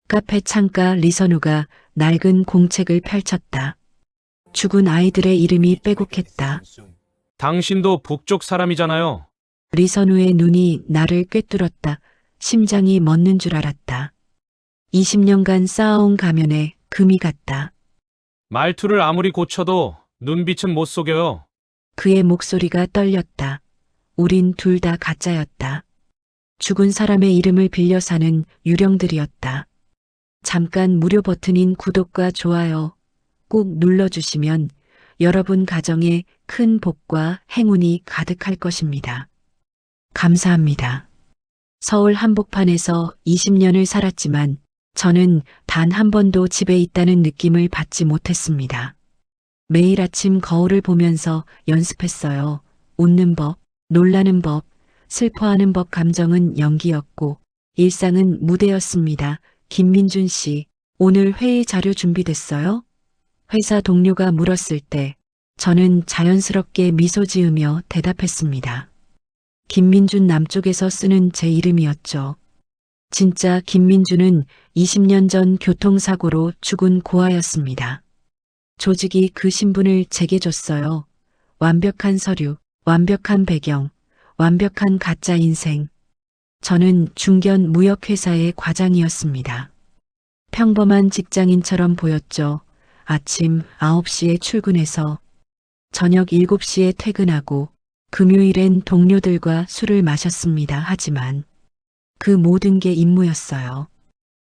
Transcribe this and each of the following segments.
카페 창가 리선우가 낡은 공책을 펼쳤다. 죽은 아이들의 이름이 빼곡했다. 당신도 북쪽 사람이잖아요. 리선우의 눈이 나를 꿰뚫었다. 심장이 멎는 줄 알았다. 20년간 쌓아온 가면에 금이 갔다. 말투를 아무리 고쳐도 눈빛은 못 속여요. 그의 목소리가 떨렸다. 우린 둘 다 가짜였다. 죽은 사람의 이름을 빌려 사는 유령들이었다. 잠깐 무료 버튼인 구독과 좋아요 꼭 눌러주시면 여러분 가정에 큰 복과 행운이 가득할 것입니다. 감사합니다. 서울 한복판에서 20년을 살았지만 저는 단 한 번도 집에 있다는 느낌을 받지 못했습니다. 매일 아침 거울을 보면서 연습했어요. 웃는 법, 놀라는 법, 슬퍼하는 법. 감정은 연기였고 일상은 무대였습니다. 김민준 씨, 오늘 회의 자료 준비됐어요? 회사 동료가 물었을 때 저는 자연스럽게 미소 지으며 대답했습니다. 김민준 남쪽에서 쓰는 제 이름이었죠. 진짜 김민준은 20년 전 교통사고로 죽은 고아였습니다. 조직이 그 신분을 제게 줬어요. 완벽한 서류, 완벽한 배경, 완벽한 가짜 인생. 저는 중견 무역회사의 과장이었습니다. 평범한 직장인처럼 보였죠. 아침 9시에 출근해서 저녁 7시에 퇴근하고 금요일엔 동료들과 술을 마셨습니다. 하지만 그 모든 게 임무였어요.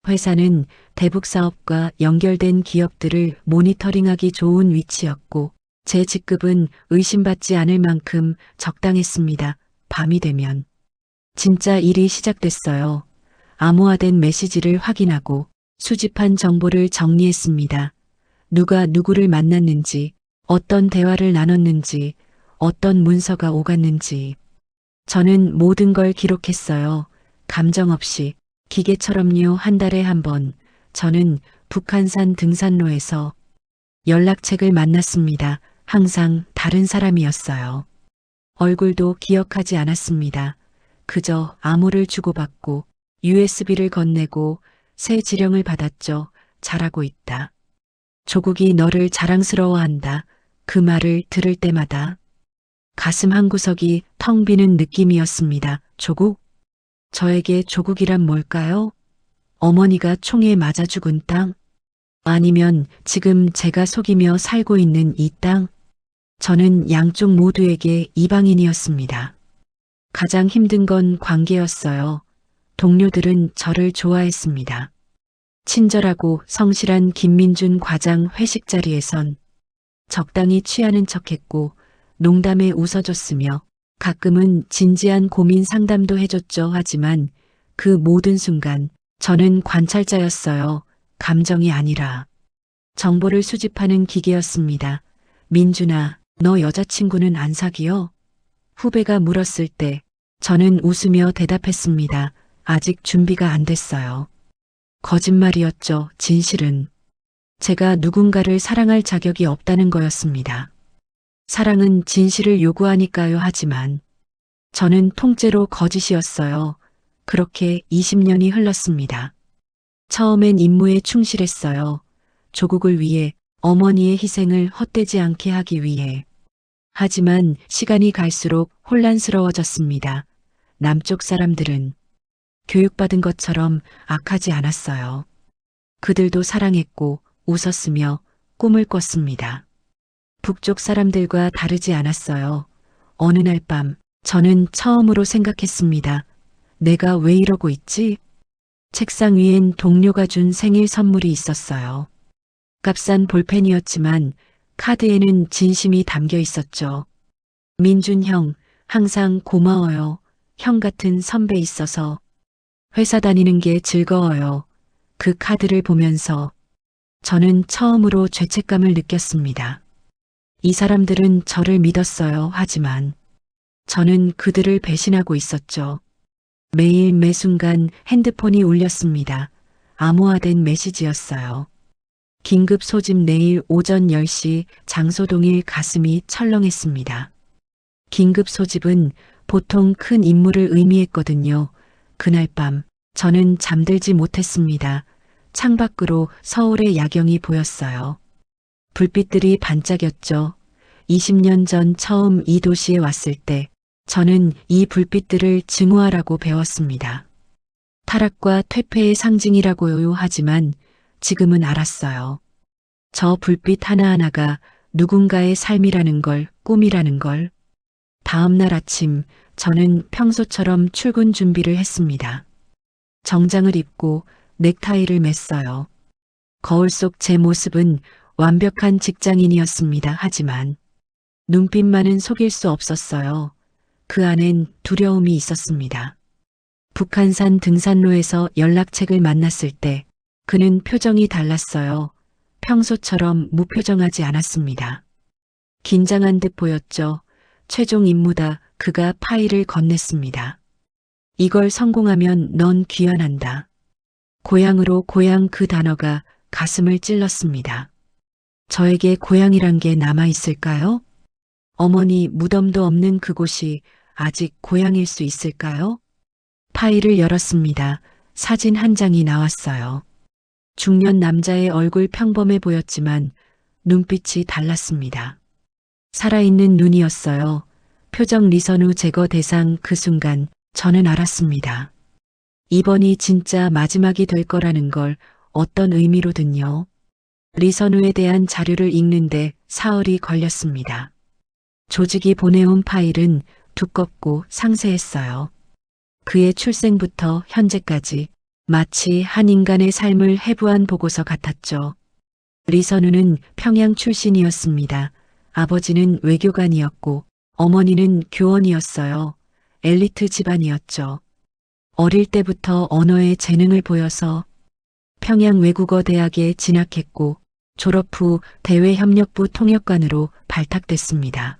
회사는 대북 사업과 연결된 기업들을 모니터링하기 좋은 위치였고 제 직급은 의심받지 않을 만큼 적당했습니다. 밤이 되면 진짜 일이 시작됐어요. 암호화된 메시지를 확인하고 수집한 정보를 정리했습니다. 누가 누구를 만났는지, 어떤 대화를 나눴는지, 어떤 문서가 오갔는지. 저는 모든 걸 기록했어요. 감정 없이, 기계처럼요. 한 달에 한 번, 저는 북한산 등산로에서 연락책을 만났습니다. 항상 다른 사람이었어요. 얼굴도 기억하지 않았습니다. 그저 암호를 주고받고 USB를 건네고 새 지령을 받았죠. 잘하고 있다. 조국이 너를 자랑스러워한다. 그 말을 들을 때마다 가슴 한구석이 텅 비는 느낌이었습니다. 조국? 저에게 조국이란 뭘까요? 어머니가 총에 맞아 죽은 땅? 아니면 지금 제가 속이며 살고 있는 이 땅? 저는 양쪽 모두에게 이방인이었습니다. 가장 힘든 건 관계였어요. 동료들은 저를 좋아했습니다. 친절하고 성실한 김민준 과장 회식 자리에선 적당히 취하는 척했고 농담에 웃어줬으며 가끔은 진지한 고민 상담도 해줬죠. 하지만 그 모든 순간 저는 관찰자였어요. 감정이 아니라 정보를 수집하는 기계였습니다. 민준아, 너 여자친구는 안 사귀어? 후배가 물었을 때 저는 웃으며 대답했습니다. 아직 준비가 안 됐어요. 거짓말이었죠. 진실은 제가 누군가를 사랑할 자격이 없다는 거였습니다. 사랑은 진실을 요구하니까요. 하지만 저는 통째로 거짓이었어요. 그렇게 20년이 흘렀습니다. 처음엔 임무에 충실했어요. 조국을 위해, 어머니의 희생을 헛되지 않게 하기 위해. 하지만 시간이 갈수록 혼란스러워졌습니다. 남쪽 사람들은 교육받은 것처럼 악하지 않았어요. 그들도 사랑했고 웃었으며 꿈을 꿨습니다. 북쪽 사람들과 다르지 않았어요. 어느 날 밤 저는 처음으로 생각했습니다. 내가 왜 이러고 있지? 책상 위엔 동료가 준 생일 선물이 있었어요. 값싼 볼펜이었지만 카드에는 진심이 담겨 있었죠. 민준 형, 항상 고마워요. 형 같은 선배 있어서 회사 다니는 게 즐거워요. 그 카드를 보면서 저는 처음으로 죄책감을 느꼈습니다. 이 사람들은 저를 믿었어요. 하지만 저는 그들을 배신하고 있었죠. 매일 매순간 핸드폰이 울렸습니다. 암호화된 메시지였어요. 긴급 소집 내일 오전 10시 장소 동일. 가슴이 철렁했습니다. 긴급 소집은 보통 큰 임무를 의미했거든요. 그날 밤 저는 잠들지 못했습니다. 창밖으로 서울의 야경이 보였어요. 불빛들이 반짝였죠. 20년 전 처음 이 도시에 왔을 때 저는 이 불빛들을 증오하라고 배웠습니다. 타락과 퇴폐의 상징이라고요 하지만 지금은 알았어요. 저 불빛 하나하나가 누군가의 삶이라는 걸, 꿈이라는 걸. 다음 날 아침 저는 평소처럼 출근 준비를 했습니다. 정장을 입고 넥타이를 맸어요. 거울 속 제 모습은 완벽한 직장인이었습니다. 하지만 눈빛만은 속일 수 없었어요. 그 안엔 두려움이 있었습니다. 북한산 등산로에서 연락책을 만났을 때 그는 표정이 달랐어요. 평소처럼 무표정하지 않았습니다. 긴장한 듯 보였죠. 최종 임무다. 그가 파일을 건넸습니다. 이걸 성공하면 넌 귀환한다. 고향으로 고향 그 단어가 가슴을 찔렀습니다. 저에게 고향이란 게 남아있을까요? 어머니 무덤도 없는 그곳이 아직 고향일 수 있을까요? 파일을 열었습니다. 사진 한 장이 나왔어요. 중년 남자의 얼굴 평범해 보였지만 눈빛이 달랐습니다. 살아있는 눈이었어요. 표정 리선우 제거 대상 그 순간 저는 알았습니다. 이번이 진짜 마지막이 될 거라는 걸 어떤 의미로든요. 리선우에 대한 자료를 읽는데 사흘이 걸렸습니다. 조직이 보내온 파일은 두껍고 상세했어요. 그의 출생부터 현재까지 마치 한 인간의 삶을 해부한 보고서 같았죠. 리선우는 평양 출신이었습니다. 아버지는 외교관이었고 어머니는 교원이었어요. 엘리트 집안이었죠. 어릴 때부터 언어에 재능을 보여서 평양 외국어 대학에 진학했고 졸업 후 대외협력부 통역관으로 발탁됐습니다.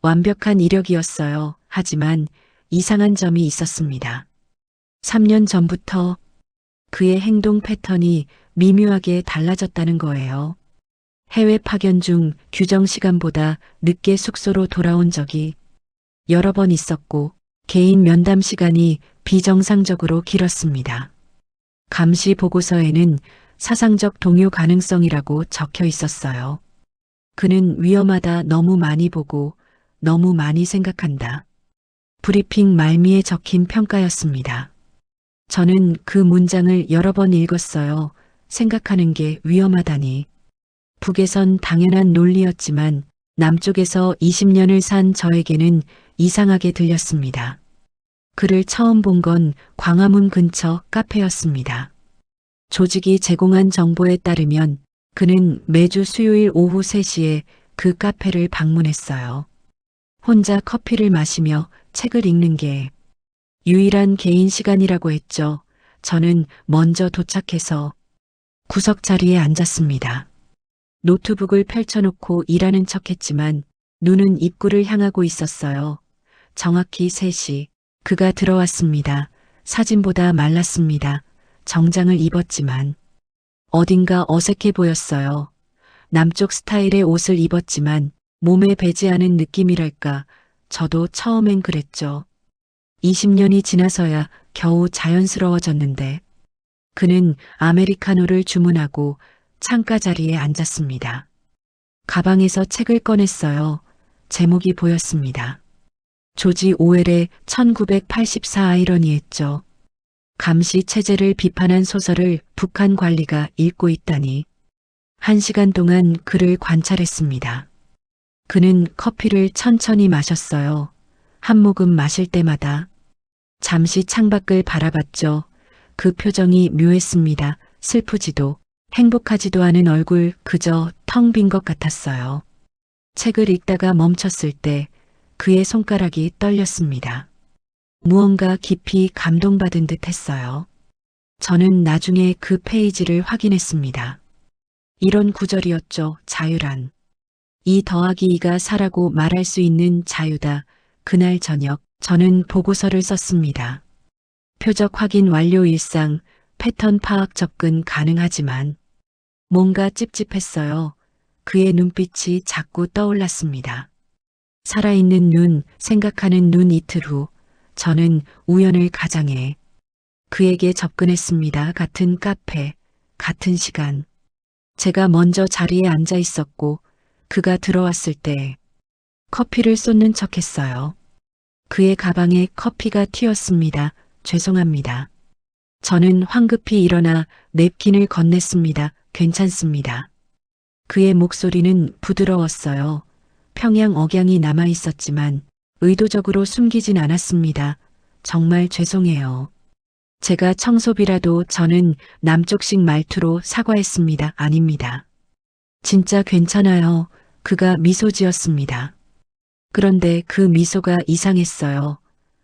완벽한 이력이었어요. 하지만 이상한 점이 있었습니다. 3년 전부터 그의 행동 패턴이 미묘하게 달라졌다는 거예요. 해외 파견 중 규정 시간보다 늦게 숙소로 돌아온 적이 여러 번 있었고 개인 면담 시간이 비정상적으로 길었습니다. 감시 보고서에는 사상적 동요 가능성이라고 적혀 있었어요. 그는 위험하다, 너무 많이 보고 너무 많이 생각한다. 브리핑 말미에 적힌 평가였습니다. 저는 그 문장을 여러 번 읽었어요. 생각하는 게 위험하다니. 북에선 당연한 논리였지만 남쪽에서 20년을 산 저에게는 이상하게 들렸습니다. 그를 처음 본 건 광화문 근처 카페였습니다. 조직이 제공한 정보에 따르면 그는 매주 수요일 오후 3시에 그 카페를 방문했어요. 혼자 커피를 마시며 책을 읽는 게 유일한 개인 시간이라고 했죠. 저는 먼저 도착해서 구석 자리에 앉았습니다. 노트북을 펼쳐놓고 일하는 척했지만 눈은 입구를 향하고 있었어요. 정확히 3시 그가 들어왔습니다. 사진보다 말랐습니다. 정장을 입었지만 어딘가 어색해 보였어요. 남쪽 스타일의 옷을 입었지만 몸에 배지 않은 느낌이랄까. 저도 처음엔 그랬죠. 20년이 지나서야 겨우 자연스러워졌는데 그는 아메리카노를 주문하고 창가 자리에 앉았습니다. 가방에서 책을 꺼냈어요. 제목이 보였습니다. 조지 오웰의 1984 아이러니했죠. 감시 체제를 비판한 소설을 북한 관리가 읽고 있다니. 1시간 동안 그를 관찰했습니다. 그는 커피를 천천히 마셨어요. 한 모금 마실 때마다 잠시 창밖을 바라봤죠. 그 표정이 묘했습니다. 슬프지도 행복하지도 않은 얼굴, 그저 텅 빈 것 같았어요. 책을 읽다가 멈췄을 때 그의 손가락이 떨렸습니다. 무언가 깊이 감동받은 듯 했어요. 저는 나중에 그 페이지를 확인했습니다. 이런 구절이었죠. 자유란. 2 더하기 2가 4라고 말할 수 있는 자유다. 그날 저녁 저는 보고서를 썼습니다. 표적 확인 완료 일상, 패턴 파악 접근 가능하지만 뭔가 찝찝했어요. 그의 눈빛이 자꾸 떠올랐습니다. 살아있는 눈, 생각하는 눈. 이틀 후 저는 우연을 가장해 그에게 접근했습니다. 같은 카페, 같은 시간. 제가 먼저 자리에 앉아 있었고 그가 들어왔을 때 커피를 쏟는 척 했어요. 그의 가방에 커피가 튀었습니다. 죄송합니다. 저는 황급히 일어나 냅킨을 건넸습니다. 괜찮습니다. 그의 목소리는 부드러웠어요. 평양 억양이 남아 있었지만 의도적으로 숨기진 않았습니다. 정말 죄송해요. 제가 청소비라도 저는 남쪽식 말투로 사과했습니다. 아닙니다. 진짜 괜찮아요. 그가 미소 지었습니다. 그런데 그 미소가 이상했어요.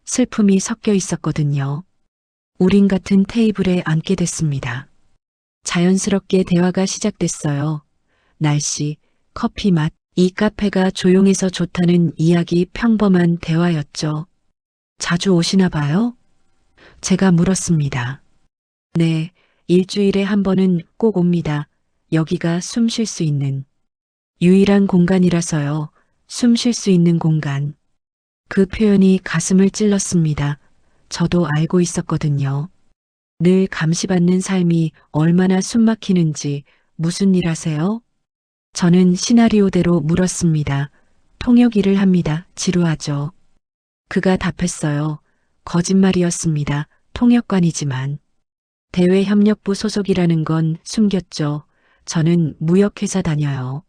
슬픔이 섞여 있었거든요. 우린 같은 테이블에 앉게 됐습니다. 자연스럽게 대화가 시작됐어요. 날씨, 커피 맛, 이 카페가 조용해서 좋다는 이야기 평범한 대화였죠. 자주 오시나 봐요? 제가 물었습니다. 네, 일주일에 한 번은 꼭 옵니다. 여기가 숨 쉴 수 있는 유일한 공간이라서요. 숨 쉴 수 있는 공간. 그 표현이 가슴을 찔렀습니다. 저도 알고 있었거든요. 늘 감시받는 삶이 얼마나 숨막히는지. 무슨 일 하세요? 저는 시나리오대로 물었습니다. 통역 일을 합니다. 지루하죠. 그가 답했어요. 거짓말이었습니다. 통역관이지만. 대외협력부 소속이라는 건 숨겼죠. 저는 무역회사 다녀요.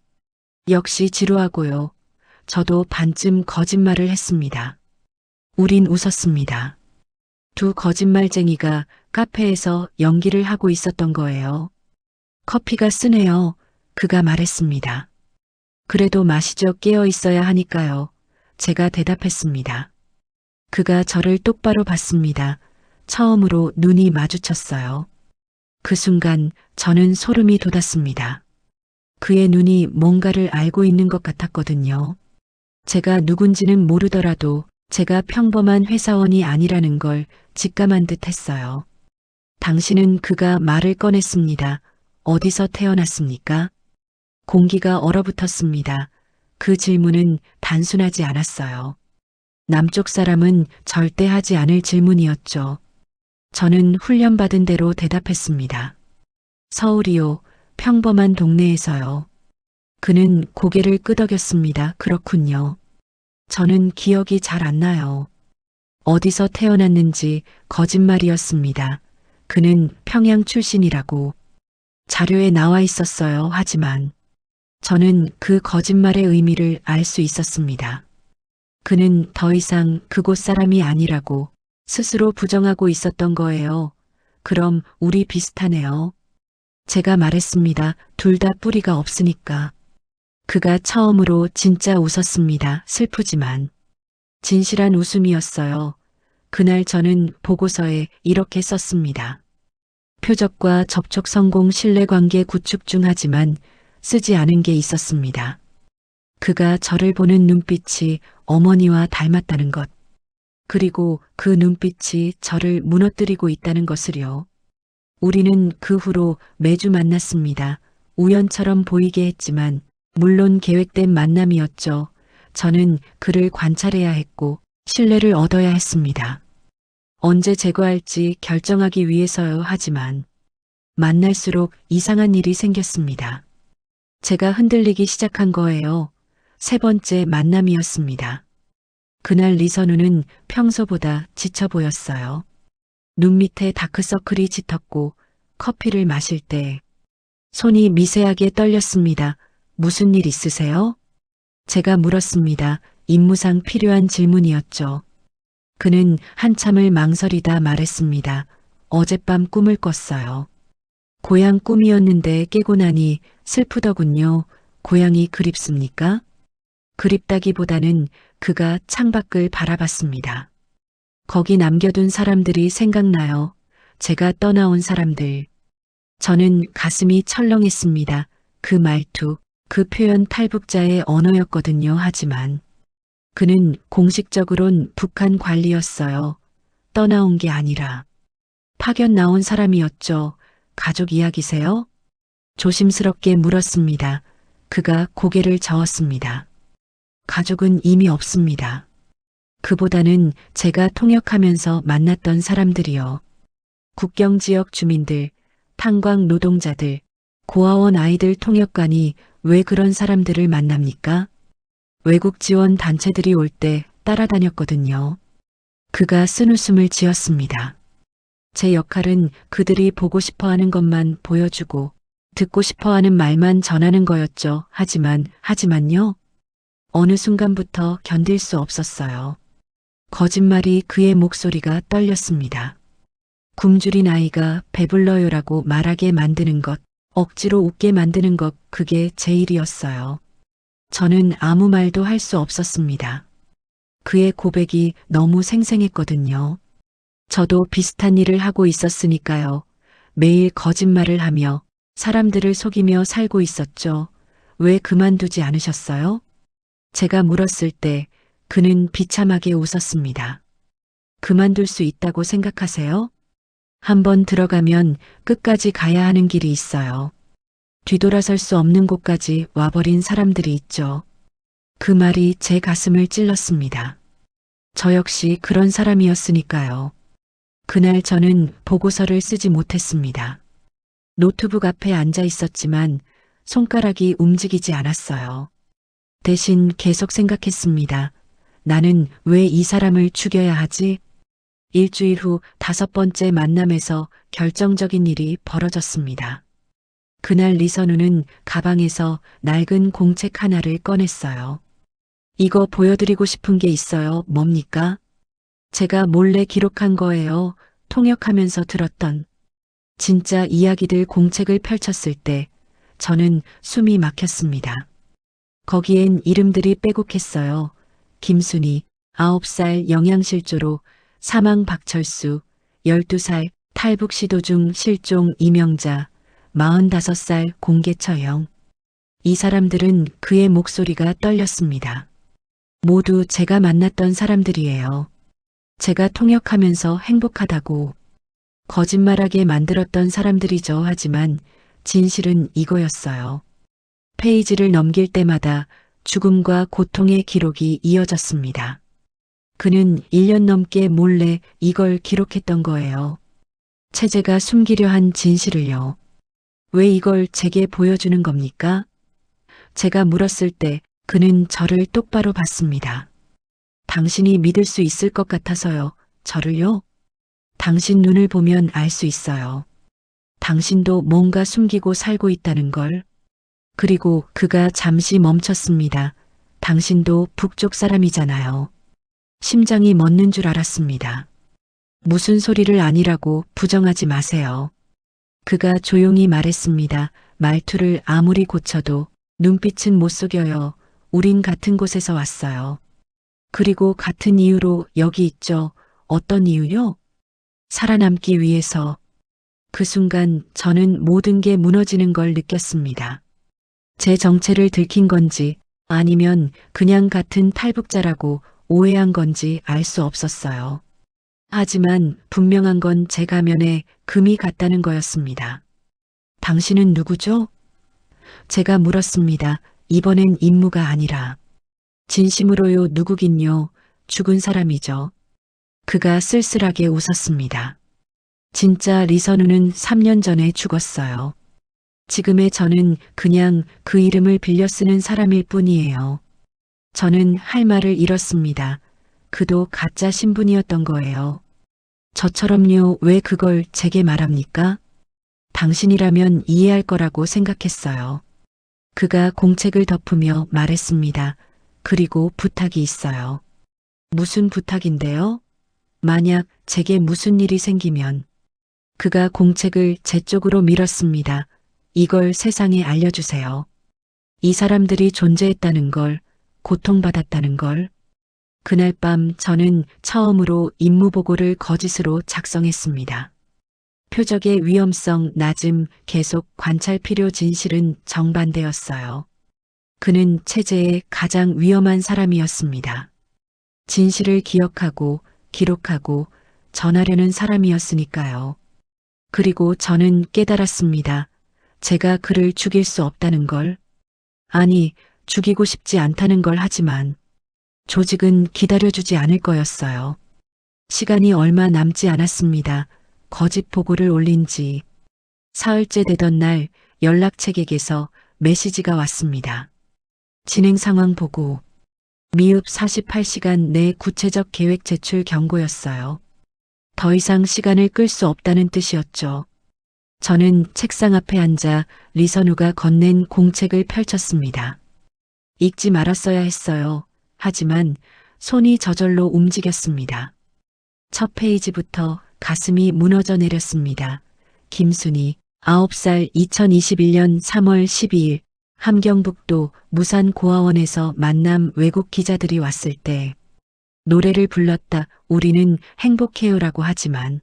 역시 지루하고요. 저도 반쯤 거짓말을 했습니다. 우린 웃었습니다. 두 거짓말쟁이가 카페에서 연기를 하고 있었던 거예요. 커피가 쓰네요. 그가 말했습니다. 그래도 마시죠. 깨어 있어야 하니까요. 제가 대답했습니다. 그가 저를 똑바로 봤습니다. 처음으로 눈이 마주쳤어요. 그 순간 저는 소름이 돋았습니다. 그의 눈이 뭔가를 알고 있는 것 같았거든요. 제가 누군지는 모르더라도 제가 평범한 회사원이 아니라는 걸 직감한 듯 했어요. 당신은 그가 말을 꺼냈습니다. 어디서 태어났습니까? 공기가 얼어붙었습니다. 그 질문은 단순하지 않았어요. 남쪽 사람은 절대 하지 않을 질문이었죠. 저는 훈련받은 대로 대답했습니다. 서울이요. 평범한 동네에서요. 그는 고개를 끄덕였습니다. 그렇군요. 저는 기억이 잘 안 나요. 어디서 태어났는지 거짓말이었습니다. 그는 평양 출신이라고 자료에 나와 있었어요. 하지만 저는 그 거짓말의 의미를 알 수 있었습니다. 그는 더 이상 그곳 사람이 아니라고 스스로 부정하고 있었던 거예요. 그럼 우리 비슷하네요. 제가 말했습니다. 둘 다 뿌리가 없으니까. 그가 처음으로 진짜 웃었습니다. 슬프지만 진실한 웃음이었어요. 그날 저는 보고서에 이렇게 썼습니다. 표적과 접촉 성공 신뢰관계 구축 중 하지만 쓰지 않은 게 있었습니다. 그가 저를 보는 눈빛이 어머니와 닮았다는 것. 그리고 그 눈빛이 저를 무너뜨리고 있다는 것을요. 우리는 그 후로 매주 만났습니다. 우연처럼 보이게 했지만 물론 계획된 만남이었죠. 저는 그를 관찰해야 했고 신뢰를 얻어야 했습니다. 언제 제거할지 결정하기 위해서요. 하지만 만날수록 이상한 일이 생겼습니다. 제가 흔들리기 시작한 거예요. 세 번째 만남이었습니다. 그날 리선우는 평소보다 지쳐 보였어요. 눈 밑에 다크서클이 짙었고 커피를 마실 때 손이 미세하게 떨렸습니다. 무슨 일 있으세요? 제가 물었습니다. 임무상 필요한 질문이었죠. 그는 한참을 망설이다 말했습니다. 어젯밤 꿈을 꿨어요. 고향 꿈이었는데 깨고 나니 슬프더군요. 고향이 그립습니까? 그립다기보다는 그가 창밖을 바라봤습니다. 거기 남겨둔 사람들이 생각나요. 제가 떠나온 사람들. 저는 가슴이 철렁했습니다. 그 말투, 그 표현 탈북자의 언어였거든요. 하지만 그는 공식적으론 북한 관리였어요. 떠나온 게 아니라 파견 나온 사람이었죠. 가족 이야기세요? 조심스럽게 물었습니다. 그가 고개를 저었습니다. 가족은 이미 없습니다. 그보다는 제가 통역하면서 만났던 사람들이요. 국경 지역 주민들, 탄광 노동자들, 고아원 아이들 통역관이 왜 그런 사람들을 만납니까? 외국 지원 단체들이 올 때 따라다녔거든요. 그가 쓴웃음을 지었습니다. 제 역할은 그들이 보고 싶어 하는 것만 보여주고 듣고 싶어 하는 말만 전하는 거였죠. 하지만요. 어느 순간부터 견딜 수 없었어요. 거짓말이 그의 목소리가 떨렸습니다. 굶주린 아이가 배불러요라고 말하게 만드는 것, 억지로 웃게 만드는 것, 그게 제 일이었어요. 저는 아무 말도 할 수 없었습니다. 그의 고백이 너무 생생했거든요. 저도 비슷한 일을 하고 있었으니까요. 매일 거짓말을 하며 사람들을 속이며 살고 있었죠. 왜 그만두지 않으셨어요? 제가 물었을 때 그는 비참하게 웃었습니다. 그만둘 수 있다고 생각하세요? 한번 들어가면 끝까지 가야 하는 길이 있어요. 뒤돌아설 수 없는 곳까지 와버린 사람들이 있죠. 그 말이 제 가슴을 찔렀습니다. 저 역시 그런 사람이었으니까요. 그날 저는 보고서를 쓰지 못했습니다. 노트북 앞에 앉아 있었지만 손가락이 움직이지 않았어요. 대신 계속 생각했습니다. 나는 왜 이 사람을 죽여야 하지? 일주일 후 5번째 만남에서 결정적인 일이 벌어졌습니다. 그날 리선우는 가방에서 낡은 공책 하나를 꺼냈어요. 이거 보여드리고 싶은 게 있어요. 뭡니까? 제가 몰래 기록한 거예요. 통역하면서 들었던 진짜 이야기들 공책을 펼쳤을 때 저는 숨이 막혔습니다. 거기엔 이름들이 빼곡했어요. 김순희, 9살 영양실조로 사망 박철수, 12살 탈북 시도 중 실종 이명자, 45살 공개 처형. 이 사람들은 그의 목소리가 떨렸습니다. 모두 제가 만났던 사람들이에요. 제가 통역하면서 행복하다고 거짓말하게 만들었던 사람들이죠. 하지만 진실은 이거였어요. 페이지를 넘길 때마다 죽음과 고통의 기록이 이어졌습니다. 그는 1년 넘게 몰래 이걸 기록했던 거예요. 체제가 숨기려 한 진실을요. 왜 이걸 제게 보여주는 겁니까? 제가 물었을 때 그는 저를 똑바로 봤습니다. 당신이 믿을 수 있을 것 같아서요. 저를요? 당신 눈을 보면 알 수 있어요. 당신도 뭔가 숨기고 살고 있다는 걸. 그리고 그가 잠시 멈췄습니다. 당신도 북쪽 사람이잖아요. 심장이 멎는 줄 알았습니다. 무슨 소리를 아니라고 부정하지 마세요. 그가 조용히 말했습니다. 말투를 아무리 고쳐도 눈빛은 못 속여요. 우린 같은 곳에서 왔어요. 그리고 같은 이유로 여기 있죠. 어떤 이유요? 살아남기 위해서. 그 순간 저는 모든 게 무너지는 걸 느꼈습니다. 제 정체를 들킨 건지 아니면 그냥 같은 탈북자라고 오해한 건지 알 수 없었어요. 하지만 분명한 건 제 가면에 금이 갔다는 거였습니다. 당신은 누구죠? 제가 물었습니다. 이번엔 임무가 아니라. 진심으로요. 누구긴요. 죽은 사람이죠. 그가 쓸쓸하게 웃었습니다. 진짜 리선우는 3년 전에 죽었어요. 지금의 저는 그냥 그 이름을 빌려 쓰는 사람일 뿐이에요. 저는 할 말을 잃었습니다. 그도 가짜 신분이었던 거예요. 저처럼요. 왜 그걸 제게 말합니까? 당신이라면 이해할 거라고 생각했어요. 그가 공책을 덮으며 말했습니다. 그리고 부탁이 있어요. 무슨 부탁인데요? 만약 제게 무슨 일이 생기면. 그가 공책을 제 쪽으로 밀었습니다. 이걸 세상에 알려주세요. 이 사람들이 존재했다는 걸, 고통받았다는 걸. 그날 밤 저는 처음으로 임무보고를 거짓으로 작성했습니다. 표적의 위험성 낮음, 계속 관찰 필요 진실은 정반대였어요. 그는 체제의 가장 위험한 사람이었습니다. 진실을 기억하고 기록하고 전하려는 사람이었으니까요. 그리고 저는 깨달았습니다. 제가 그를 죽일 수 없다는 걸. 아니, 죽이고 싶지 않다는 걸. 하지만 조직은 기다려주지 않을 거였어요. 시간이 얼마 남지 않았습니다. 거짓 보고를 올린 지 사흘째 되던 날 연락책에게서 메시지가 왔습니다. 진행 상황 보고. 미흡 48시간 내 구체적 계획 제출 경고였어요. 더 이상 시간을 끌 수 없다는 뜻이었죠. 저는 책상 앞에 앉아 리선우가 건넨 공책을 펼쳤습니다. 읽지 말았어야 했어요. 하지만 손이 저절로 움직였습니다. 첫 페이지부터 가슴이 무너져 내렸습니다. 김순희, 9살 2021년 3월 12일 함경북도 무산고아원에서 만남 외국 기자들이 왔을 때 노래를 불렀다. 우리는 행복해요라고 하지만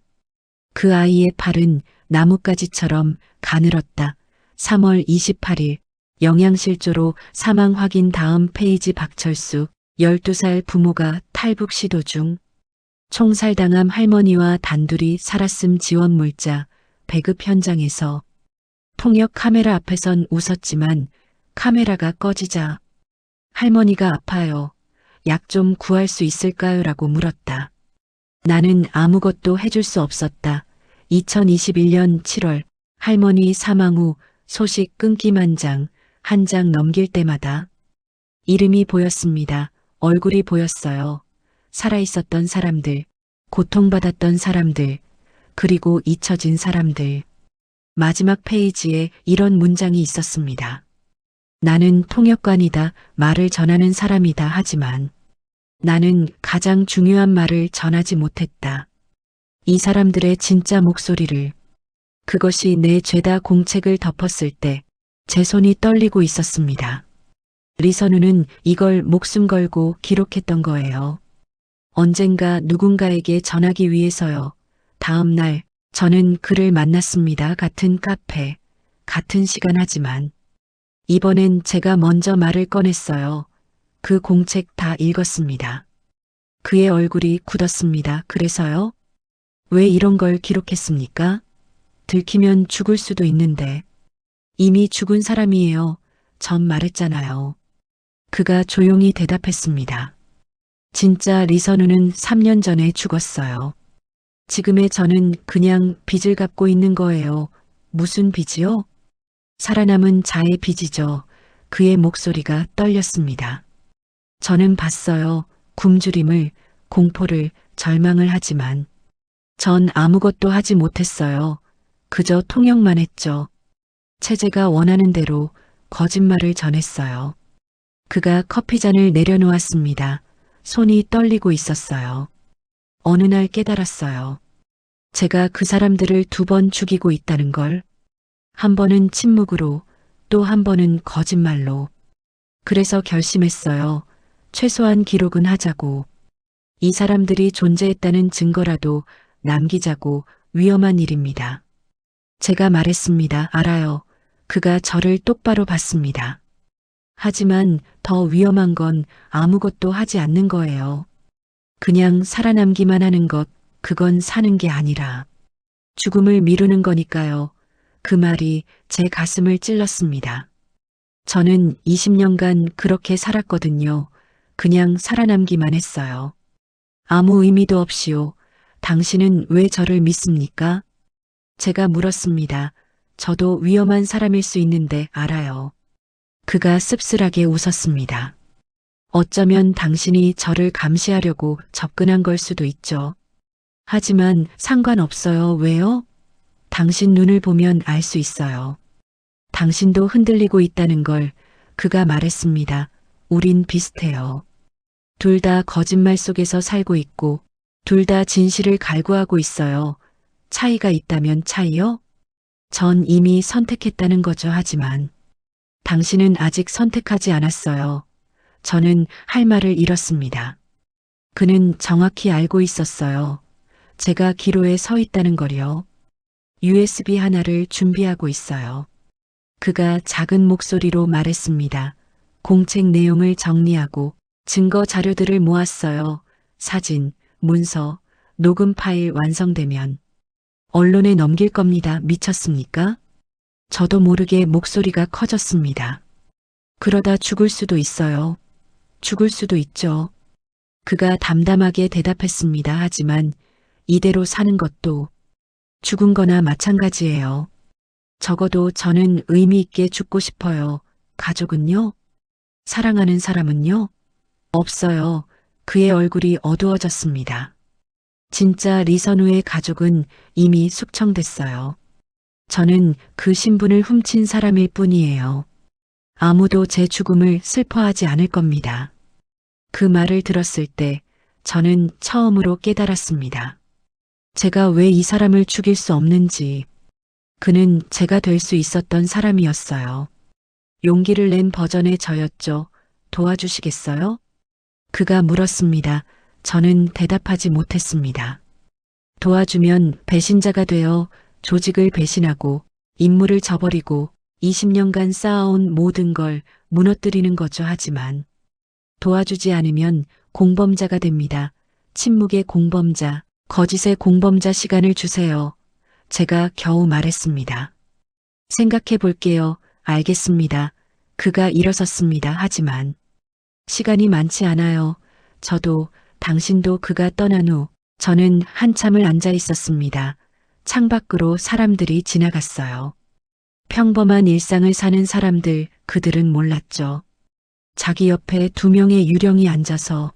그 아이의 팔은 나뭇가지처럼 가늘었다. 3월 28일 영양실조로 사망 확인. 다음 페이지. 박철수 12살 부모가 탈북 시도 중 총살당함. 할머니와 단둘이 살았음. 지원 물자 배급 현장에서 통역 카메라 앞에선 웃었지만 카메라가 꺼지자 할머니가 아파요. 약 좀 구할 수 있을까요? 라고 물었다. 나는 아무것도 해줄 수 없었다. 2021년 7월 할머니 사망 후 소식 끊기만 장, 한 장 넘길 때마다 이름이 보였습니다. 얼굴이 보였어요. 살아있었던 사람들, 고통받았던 사람들, 그리고 잊혀진 사람들. 마지막 페이지에 이런 문장이 있었습니다. 나는 통역관이다. 말을 전하는 사람이다. 하지만 나는 가장 중요한 말을 전하지 못했다. 이 사람들의 진짜 목소리를. 그것이 내 죄다. 공책을 덮었을 때 제 손이 떨리고 있었습니다. 리선우는 이걸 목숨 걸고 기록했던 거예요. 언젠가 누군가에게 전하기 위해서요. 다음 날 저는 그를 만났습니다. 같은 카페, 같은 시간. 하지만 이번엔 제가 먼저 말을 꺼냈어요. 그 공책 다 읽었습니다. 그의 얼굴이 굳었습니다. 그래서요? 왜 이런 걸 기록했습니까? 들키면 죽을 수도 있는데. 이미 죽은 사람이에요. 전 말했잖아요. 그가 조용히 대답했습니다. 진짜 리선우는 3년 전에 죽었어요. 지금의 저는 그냥 빚을 갚고 있는 거예요. 무슨 빚이요? 살아남은 자의 빚이죠. 그의 목소리가 떨렸습니다. 저는 봤어요. 굶주림을, 공포를, 절망을. 하지만 전 아무것도 하지 못했어요. 그저 통역만 했죠. 체제가 원하는 대로 거짓말을 전했어요. 그가 커피잔을 내려놓았습니다. 손이 떨리고 있었어요. 어느 날 깨달았어요. 제가 그 사람들을 2번 죽이고 있다는 걸. 한 번은 침묵으로, 또 한 번은 거짓말로. 그래서 결심했어요. 최소한 기록은 하자고. 이 사람들이 존재했다는 증거라도 남기자고. 위험한 일입니다. 제가 말했습니다. 알아요. 그가 저를 똑바로 봤습니다. 하지만 더 위험한 건 아무것도 하지 않는 거예요. 그냥 살아남기만 하는 것, 그건 사는 게 아니라 죽음을 미루는 거니까요. 그 말이 제 가슴을 찔렀습니다. 저는 20년간 그렇게 살았거든요. 그냥 살아남기만 했어요. 아무 의미도 없이요. 당신은 왜 저를 믿습니까? 제가 물었습니다. 저도 위험한 사람일 수 있는데 알아요. 그가 씁쓸하게 웃었습니다. 어쩌면 당신이 저를 감시하려고 접근한 걸 수도 있죠. 하지만 상관없어요. 왜요? 당신 눈을 보면 알 수 있어요. 당신도 흔들리고 있다는 걸. 그가 말했습니다. 우린 비슷해요. 둘 다 거짓말 속에서 살고 있고 둘 다 진실을 갈구하고 있어요. 차이가 있다면 차이요? 전 이미 선택했다는 거죠. 하지만 당신은 아직 선택하지 않았어요. 저는 할 말을 잃었습니다. 그는 정확히 알고 있었어요. 제가 기로에 서 있다는 걸요. USB 하나를 준비하고 있어요. 그가 작은 목소리로 말했습니다. 공책 내용을 정리하고 증거 자료들을 모았어요. 사진, 문서, 녹음 파일 완성되면 언론에 넘길 겁니다. 미쳤습니까? 저도 모르게 목소리가 커졌습니다. 그러다 죽을 수도 있어요. 죽을 수도 있죠. 그가 담담하게 대답했습니다. 하지만 이대로 사는 것도 죽은 거나 마찬가지예요. 적어도 저는 의미 있게 죽고 싶어요. 가족은요? 사랑하는 사람은요? 없어요. 그의 얼굴이 어두워졌습니다. 진짜 리선우의 가족은 이미 숙청됐어요. 저는 그 신분을 훔친 사람일 뿐이에요. 아무도 제 죽음을 슬퍼하지 않을 겁니다. 그 말을 들었을 때 저는 처음으로 깨달았습니다. 제가 왜 이 사람을 죽일 수 없는지. 그는 제가 될 수 있었던 사람이었어요. 용기를 낸 버전의 저였죠. 도와주시겠어요? 그가 물었습니다. 저는 대답하지 못했습니다. 도와주면 배신자가 되어 조직을 배신하고 임무를 저버리고 20년간 쌓아온 모든 걸 무너뜨리는 거죠. 하지만 도와주지 않으면 공범자가 됩니다. 침묵의 공범자, 거짓의 공범자. 시간을 주세요. 제가 겨우 말했습니다. 생각해 볼게요. 알겠습니다. 그가 일어섰습니다. 하지만 시간이 많지 않아요. 저도 당신도. 그가 떠난 후 저는 한참을 앉아 있었습니다. 창밖으로 사람들이 지나갔어요. 평범한 일상을 사는 사람들, 그들은 몰랐죠. 자기 옆에 2명의 유령이 앉아서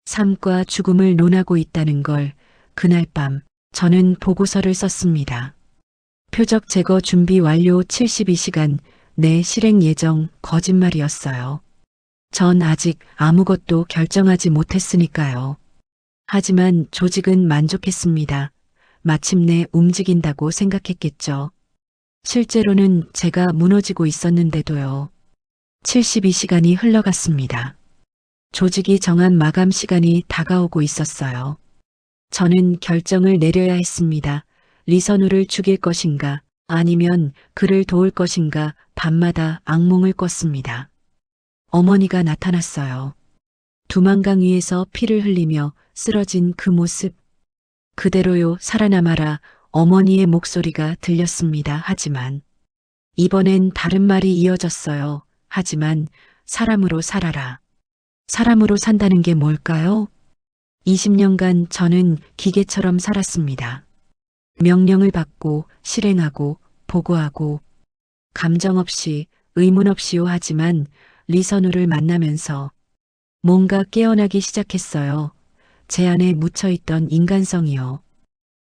삶과 죽음을 논하고 있다는 걸. 그날 밤 저는 보고서를 썼습니다. 표적 제거 준비 완료. 72시간 내 실행 예정. 거짓말이었어요. 전 아직 아무것도 결정하지 못했으니까요. 하지만 조직은 만족했습니다. 마침내 움직인다고 생각했겠죠. 실제로는 제가 무너지고 있었는데도요. 72시간이 흘러갔습니다. 조직이 정한 마감 시간이 다가오고 있었어요. 저는 결정을 내려야 했습니다. 리선우를 죽일 것인가, 아니면 그를 도울 것인가. 밤마다 악몽을 꿨습니다. 어머니가 나타났어요. 두만강 위에서 피를 흘리며 쓰러진 그 모습. 그대로요, 살아남아라. 어머니의 목소리가 들렸습니다. 하지만 이번엔 다른 말이 이어졌어요. 하지만 사람으로 살아라. 사람으로 산다는 게 뭘까요? 20년간 저는 기계처럼 살았습니다. 명령을 받고 실행하고 보고하고 감정 없이 의문 없이요. 하지만 리선우를 만나면서 뭔가 깨어나기 시작했어요. 제 안에 묻혀있던 인간성이요.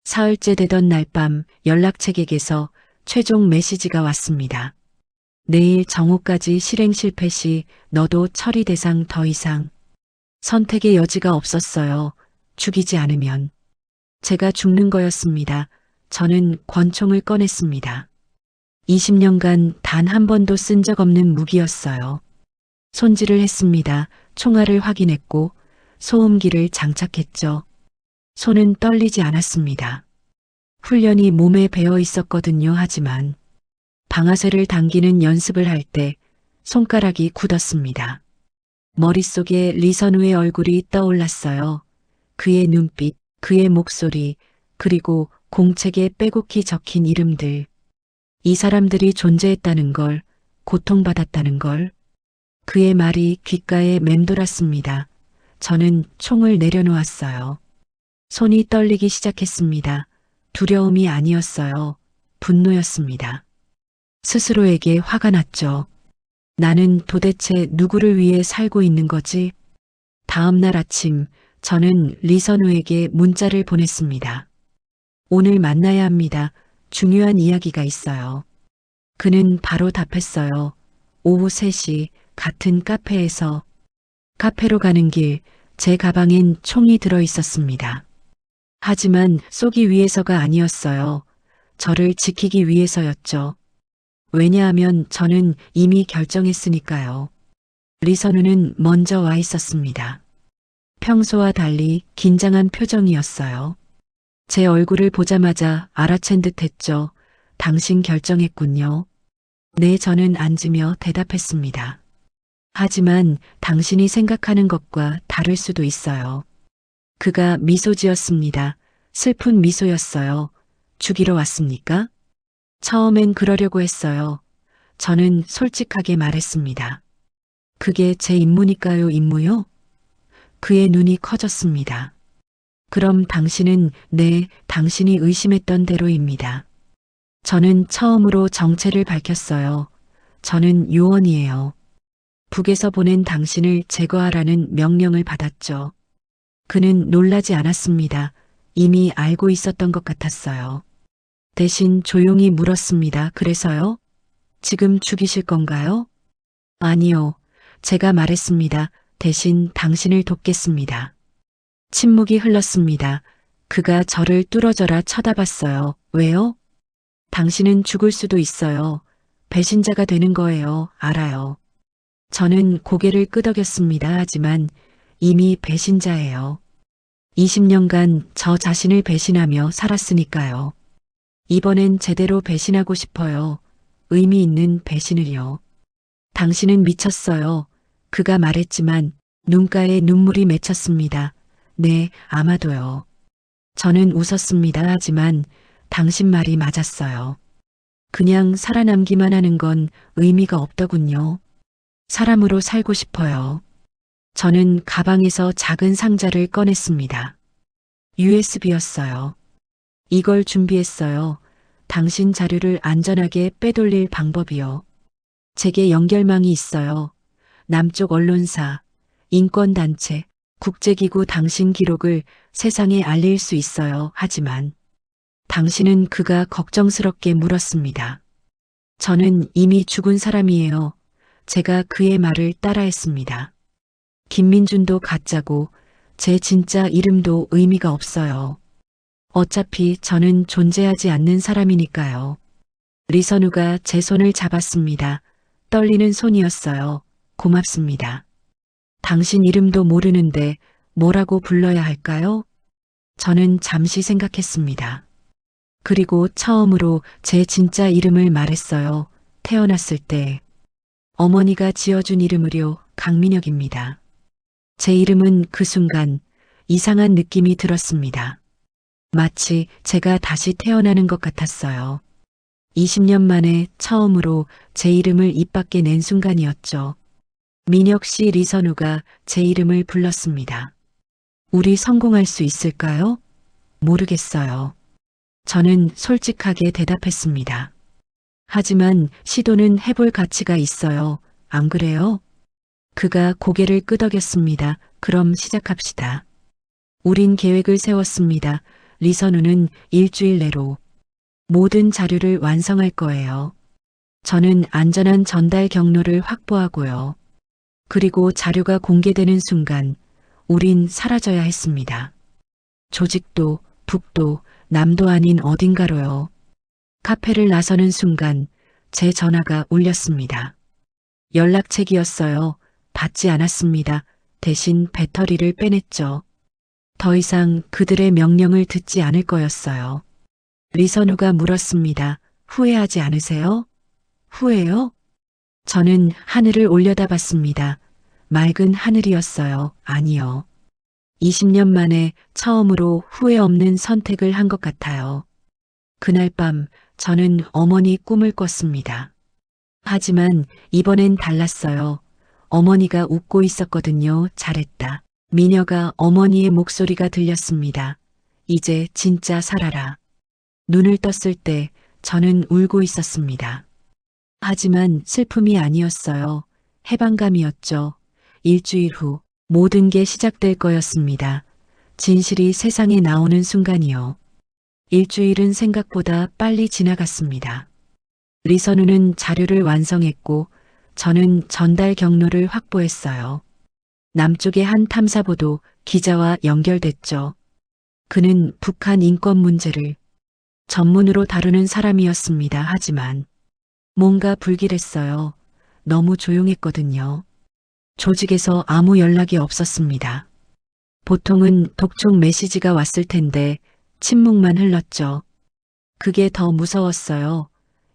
사흘째 되던 날 밤 연락책에게서 최종 메시지가 왔습니다. 내일 정오까지 실행 실패 시 너도 처리 대상. 더 이상 선택의 여지가 없었어요. 죽이지 않으면 제가 죽는 거였습니다. 저는 권총을 꺼냈습니다. 20년간 단 한 번도 쓴 적 없는 무기였어요. 손질을 했습니다. 총알을 확인했고 소음기를 장착했죠. 손은 떨리지 않았습니다. 훈련이 몸에 배어 있었거든요. 하지만 방아쇠를 당기는 연습을 할 때 손가락이 굳었습니다. 머릿속에 리선우의 얼굴이 떠올랐어요. 그의 눈빛, 그의 목소리, 그리고 공책에 빼곡히 적힌 이름들. 이 사람들이 존재했다는 걸, 고통받았다는 걸. 그의 말이 귓가에 맴돌았습니다. 저는 총을 내려놓았어요. 손이 떨리기 시작했습니다. 두려움이 아니었어요. 분노였습니다. 스스로에게 화가 났죠. 나는 도대체 누구를 위해 살고 있는 거지? 다음 날 아침 저는 리선우에게 문자를 보냈습니다. 오늘 만나야 합니다. 중요한 이야기가 있어요. 그는 바로 답했어요. 오후 3시 같은 카페에서. 카페로 가는 길 제 가방엔 총이 들어 있었습니다. 하지만 쏘기 위해서가 아니었어요. 저를 지키기 위해서였죠. 왜냐하면 저는 이미 결정했으니까요. 리선우는 먼저 와 있었습니다. 평소와 달리 긴장한 표정이었어요. 제 얼굴을 보자마자 알아챈 듯 했죠. 당신 결정했군요. 네, 저는 앉으며 대답했습니다. 하지만 당신이 생각하는 것과 다를 수도 있어요. 그가 미소 지었습니다. 슬픈 미소였어요. 죽이러 왔습니까? 처음엔 그러려고 했어요. 저는 솔직하게 말했습니다. 그게 제 임무니까요. 임무요? 그의 눈이 커졌습니다. 그럼 당신은 네, 당신이 의심했던 대로입니다. 저는 처음으로 정체를 밝혔어요. 저는 요원이에요. 북에서 보낸 당신을 제거하라는 명령을 받았죠. 그는 놀라지 않았습니다. 이미 알고 있었던 것 같았어요. 대신 조용히 물었습니다. 그래서요? 지금 죽이실 건가요? 아니요. 제가 말했습니다. 대신 당신을 돕겠습니다. 침묵이 흘렀습니다. 그가 저를 뚫어져라 쳐다봤어요. 왜요? 당신은 죽을 수도 있어요. 배신자가 되는 거예요. 알아요. 저는 고개를 끄덕였습니다. 하지만 이미 배신자예요. 20년간 저 자신을 배신하며 살았으니까요. 이번엔 제대로 배신하고 싶어요. 의미 있는 배신을요. 당신은 미쳤어요. 그가 말했지만 눈가에 눈물이 맺혔습니다. 네, 아마도요. 저는 웃었습니다. 하지만 당신 말이 맞았어요. 그냥 살아남기만 하는 건 의미가 없더군요. 사람으로 살고 싶어요. 저는 가방에서 작은 상자를 꺼냈습니다. USB였어요. 이걸 준비했어요. 당신 자료를 안전하게 빼돌릴 방법이요. 제게 연결망이 있어요. 남쪽 언론사, 인권단체, 국제기구 당신 기록을 세상에 알릴 수 있어요. 하지만 당신은 그가 걱정스럽게 물었습니다. 저는 이미 죽은 사람이에요. 제가 그의 말을 따라했습니다. 김민준도 가짜고 제 진짜 이름도 의미가 없어요. 어차피 저는 존재하지 않는 사람이니까요. 리선우가 제 손을 잡았습니다. 떨리는 손이었어요. 고맙습니다. 당신 이름도 모르는데 뭐라고 불러야 할까요? 저는 잠시 생각했습니다. 그리고 처음으로 제 진짜 이름을 말했어요. 태어났을 때. 어머니가 지어준 이름으로 강민혁입니다. 제 이름은 그 순간 이상한 느낌이 들었습니다. 마치 제가 다시 태어나는 것 같았어요. 20년 만에 처음으로 제 이름을 입 밖에 낸 순간이었죠. 민혁 씨 리선우가 제 이름을 불렀습니다. 우리 성공할 수 있을까요? 모르겠어요. 저는 솔직하게 대답했습니다. 하지만 시도는 해볼 가치가 있어요. 안 그래요? 그가 고개를 끄덕였습니다. 그럼 시작합시다. 우린 계획을 세웠습니다. 리선우는 일주일 내로 모든 자료를 완성할 거예요. 저는 안전한 전달 경로를 확보하고요. 그리고 자료가 공개되는 순간 우린 사라져야 했습니다. 조직도 북도 남도 아닌 어딘가로요. 카페를 나서는 순간 제 전화가 울렸습니다. 연락책이었어요. 받지 않았습니다. 대신 배터리를 빼냈죠. 더 이상 그들의 명령을 듣지 않을 거였어요. 리선우가 물었습니다. 후회하지 않으세요? 후회요? 저는 하늘을 올려다봤습니다. 맑은 하늘이었어요. 아니요. 20년 만에 처음으로 후회 없는 선택을 한 것 같아요. 그날 밤 저는 어머니 꿈을 꿨습니다. 하지만 이번엔 달랐어요. 어머니가 웃고 있었거든요. 잘했다. 미녀가 어머니의 목소리가 들렸습니다. 이제 진짜 살아라. 눈을 떴을 때 저는 울고 있었습니다. 하지만 슬픔이 아니었어요. 해방감이었죠. 일주일 후 모든 게 시작될 거였습니다. 진실이 세상에 나오는 순간이요. 일주일은 생각보다 빨리 지나갔습니다. 리선우는 자료를 완성했고 저는 전달 경로를 확보했어요. 남쪽의 한 탐사보도 기자와 연결됐죠. 그는 북한 인권 문제를 전문으로 다루는 사람이었습니다. 하지만 뭔가 불길했어요. 너무 조용했거든요. 조직에서 아무 연락이 없었습니다. 보통은 독촉 메시지가 왔을 텐데 침묵만 흘렀죠. 그게 더 무서웠어요.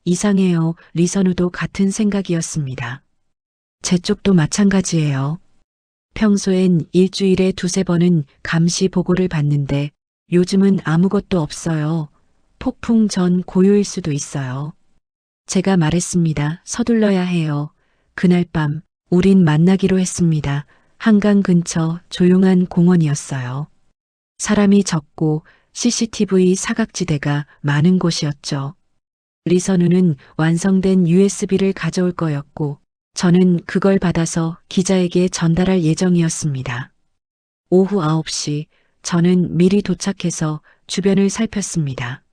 이상해요. 리선우도 같은 생각이었습니다. 제 쪽도 마찬가지예요. 평소엔 일주일에 두세 번은 감시 보고를 받는데 요즘은 아무것도 없어요. 폭풍 전 고요일 수도 있어요. 제가 말했습니다. 서둘러야 해요. 그날 밤 우린 만나기로 했습니다. 한강 근처 조용한 공원이었어요. 사람이 적고 CCTV 사각지대가 많은 곳이었죠. 리선우는 완성된 USB를 가져올 거였고 저는 그걸 받아서 기자에게 전달할 예정이었습니다. 오후 9시 저는 미리 도착해서 주변을 살폈습니다.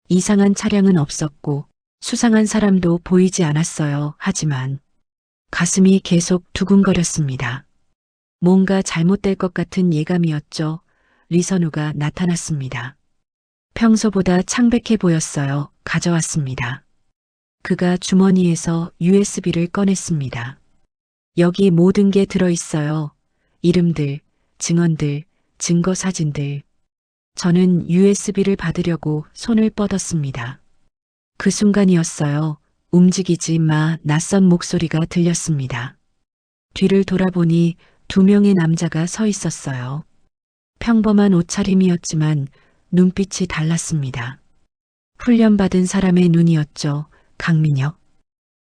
이상한 차량은 없었고 수상한 사람도 보이지 않았어요. 하지만 가슴이 계속 두근거렸습니다. 뭔가 잘못될 것 같은 예감이었죠. 리선우가 나타났습니다. 평소보다 창백해 보였어요. 가져왔습니다. 그가 주머니에서 USB를 꺼냈습니다. 여기 모든 게 들어있어요. 이름들, 증언들, 증거 사진들. 저는 USB를 받으려고 손을 뻗었습니다. 그 순간이었어요. 움직이지 마. 낯선 목소리가 들렸습니다. 뒤를 돌아보니 2명의 남자가 서 있었어요. 평범한 옷차림이었지만 눈빛이 달랐습니다. 훈련받은 사람의 눈이었죠. 강민혁.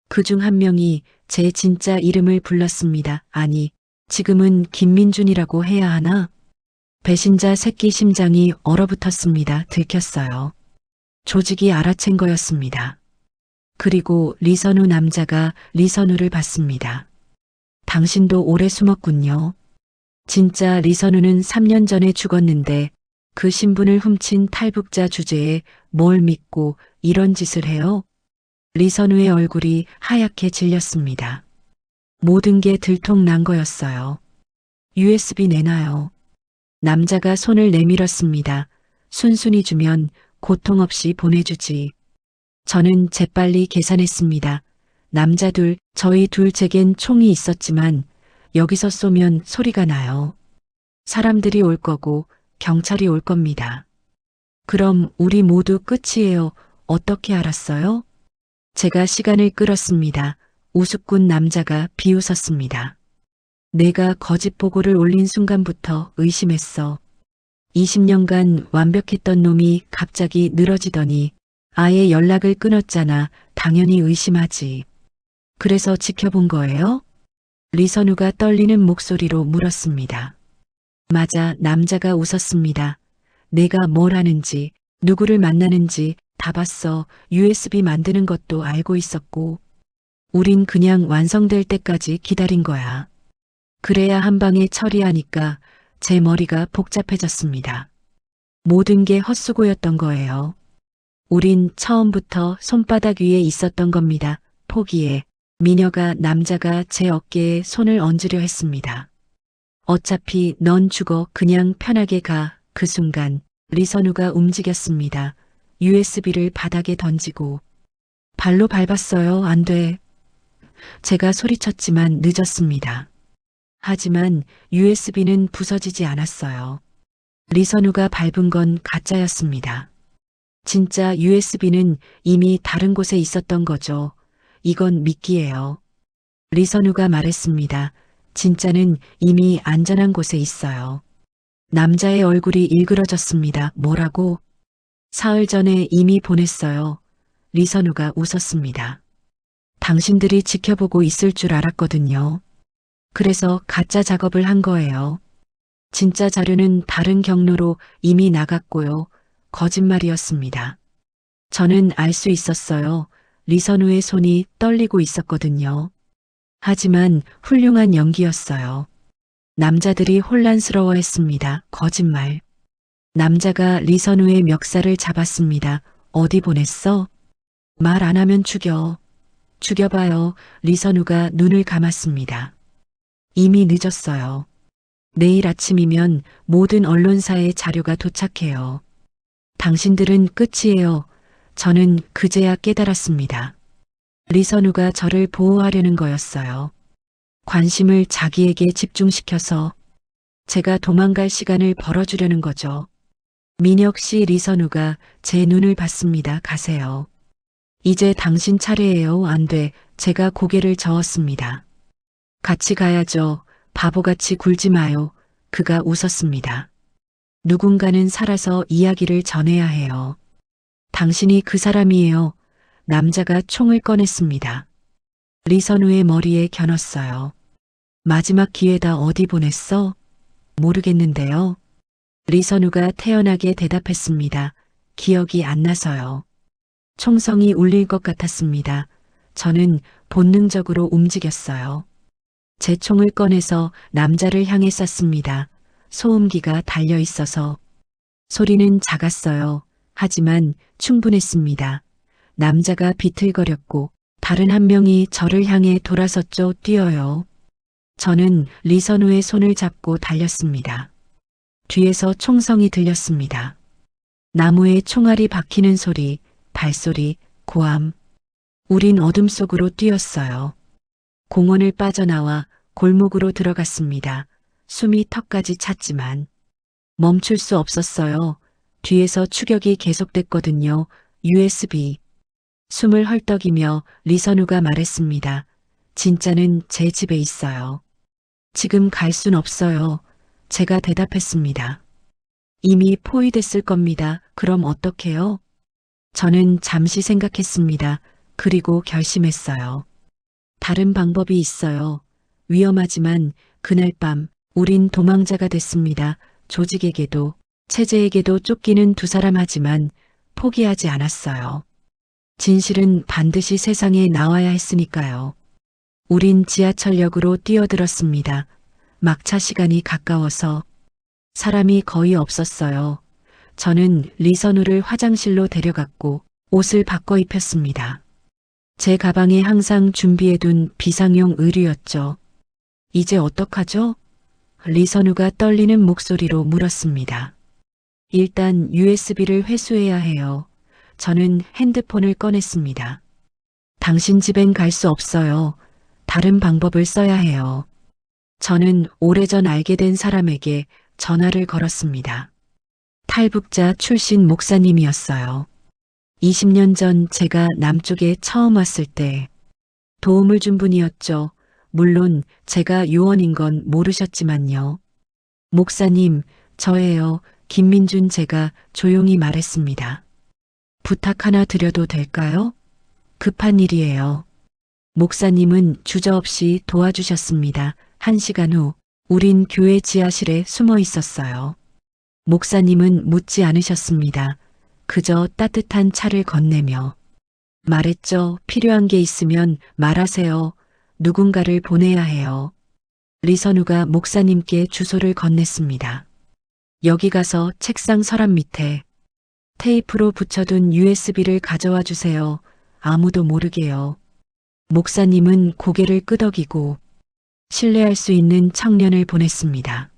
그중 한 명이 제 진짜 이름을 불렀습니다. 아니, 지금은 김민준이라고 해야 하나? 배신자 새끼 심장이 얼어붙었습니다. 들켰어요. 조직이 알아챈 거였습니다. 그리고 리선우 남자가 리선우를 봤습니다. 당신도 오래 숨었군요. 진짜 리선우는 3년 전에 죽었는데 그 신분을 훔친 탈북자 주제에 뭘 믿고 이런 짓을 해요? 리선우의 얼굴이 하얗게 질렸습니다. 모든 게 들통난 거였어요. USB 내놔요. 남자가 손을 내밀었습니다. 순순히 주면 고통 없이 보내주지. 저는 재빨리 계산했습니다. 남자 둘, 저희 둘 제겐 총이 있었지만 여기서 쏘면 소리가 나요. 사람들이 올 거고 경찰이 올 겁니다. 그럼 우리 모두 끝이에요. 어떻게 알았어요? 제가 시간을 끌었습니다. 우습군 남자가 비웃었습니다. 내가 거짓 보고를 올린 순간부터 의심했어. 20년간 완벽했던 놈이 갑자기 늘어지더니 아예 연락을 끊었잖아. 당연히 의심하지. 그래서 지켜본 거예요? 리선우가 떨리는 목소리로 물었습니다. 맞아, 남자가 웃었습니다. 내가 뭘 하는지, 누구를 만나는지 다 봤어. USB 만드는 것도 알고 있었고. 우린 그냥 완성될 때까지 기다린 거야. 그래야 한 방에 처리하니까 제 머리가 복잡해졌습니다. 모든 게 헛수고였던 거예요. 우린 처음부터 손바닥 위에 있었던 겁니다. 포기해. 미녀가 남자가 제 어깨에 손을 얹으려 했습니다. 어차피 넌 죽어. 그냥 편하게 가. 그 순간 리선우가 움직였습니다. USB를 바닥에 던지고 발로 밟았어요. 안 돼. 제가 소리쳤지만 늦었습니다. 하지만 USB는 부서지지 않았어요. 리선우가 밟은 건 가짜였습니다. 진짜 USB는 이미 다른 곳에 있었던 거죠. 이건 미끼예요. 리선우가 말했습니다. 진짜는 이미 안전한 곳에 있어요. 남자의 얼굴이 일그러졌습니다. 뭐라고? 사흘 전에 이미 보냈어요. 리선우가 웃었습니다. 당신들이 지켜보고 있을 줄 알았거든요. 그래서 가짜 작업을 한 거예요. 진짜 자료는 다른 경로로 이미 나갔고요. 거짓말이었습니다. 저는 알 수 있었어요. 리선우의 손이 떨리고 있었거든요. 하지만 훌륭한 연기였어요. 남자들이 혼란스러워했습니다. 거짓말. 남자가 리선우의 멱살을 잡았습니다. 어디 보냈어? 말 안 하면 죽여. 죽여봐요. 리선우가 눈을 감았습니다. 이미 늦었어요. 내일 아침이면 모든 언론사에 자료가 도착해요. 당신들은 끝이에요. 저는 그제야 깨달았습니다. 리선우가 저를 보호하려는 거였어요. 관심을 자기에게 집중시켜서 제가 도망갈 시간을 벌어주려는 거죠. 민혁 씨, 리선우가 제 눈을 봤습니다. 가세요. 이제 당신 차례예요. 안 돼. 제가 고개를 저었습니다. 같이 가야죠. 바보같이 굴지 마요. 그가 웃었습니다. 누군가는 살아서 이야기를 전해야 해요. 당신이 그 사람이에요. 남자가 총을 꺼냈습니다. 리선우의 머리에 겨눴어요. 마지막 기회다. 어디 보냈어? 모르겠는데요. 리선우가 태연하게 대답했습니다. 기억이 안 나서요. 총성이 울릴 것 같았습니다. 저는 본능적으로 움직였어요. 제 총을 꺼내서 남자를 향해 쐈습니다. 소음기가 달려 있어서 소리는 작았어요. 하지만 충분했습니다. 남자가 비틀거렸고 다른 한 명이 저를 향해 돌아섰죠. 뛰어요. 저는 리선우의 손을 잡고 달렸습니다. 뒤에서 총성이 들렸습니다. 나무에 총알이 박히는 소리, 발소리, 고함. 우린 어둠 속으로 뛰었어요. 공원을 빠져나와 골목으로 들어갔습니다. 숨이 턱까지 찼지만 멈출 수 없었어요. 뒤에서 추격이 계속됐거든요. USB. 숨을 헐떡이며 리선우가 말했습니다. 진짜는 제 집에 있어요. 지금 갈 순 없어요. 제가 대답했습니다. 이미 포위됐을 겁니다. 그럼 어떡해요? 저는 잠시 생각했습니다. 그리고 결심했어요. 다른 방법이 있어요. 위험하지만 그날 밤 우린 도망자가 됐습니다. 조직에게도 체제에게도 쫓기는 두 사람 하지만 포기하지 않았어요. 진실은 반드시 세상에 나와야 했으니까요. 우린 지하철역으로 뛰어들었습니다. 막차 시간이 가까워서 사람이 거의 없었어요. 저는 리선우를 화장실로 데려갔고 옷을 바꿔 입혔습니다. 제 가방에 항상 준비해둔 비상용 의류였죠. 이제 어떡하죠? 리선우가 떨리는 목소리로 물었습니다. 일단 USB를 회수해야 해요. 저는 핸드폰을 꺼냈습니다. 당신 집엔 갈 수 없어요. 다른 방법을 써야 해요. 저는 오래전 알게 된 사람에게 전화를 걸었습니다. 탈북자 출신 목사님이었어요. 20년 전 제가 남쪽에 처음 왔을 때 도움을 준 분이었죠. 물론 제가 요원인 건 모르셨지만요. 목사님, 저예요. 김민준. 제가 조용히 말했습니다. 부탁 하나 드려도 될까요? 급한 일이에요. 목사님은 주저없이 도와주셨습니다. 1시간 후 우린 교회 지하실에 숨어 있었어요. 목사님은 묻지 않으셨습니다. 그저 따뜻한 차를 건네며 말했죠. 필요한 게 있으면 말하세요. 누군가를 보내야 해요. 리선우가 목사님께 주소를 건넸습니다. 여기 가서 책상 서랍 밑에 테이프로 붙여둔 USB를 가져와 주세요. 아무도 모르게요. 목사님은 고개를 끄덕이고 신뢰할 수 있는 청년을 보냈습니다.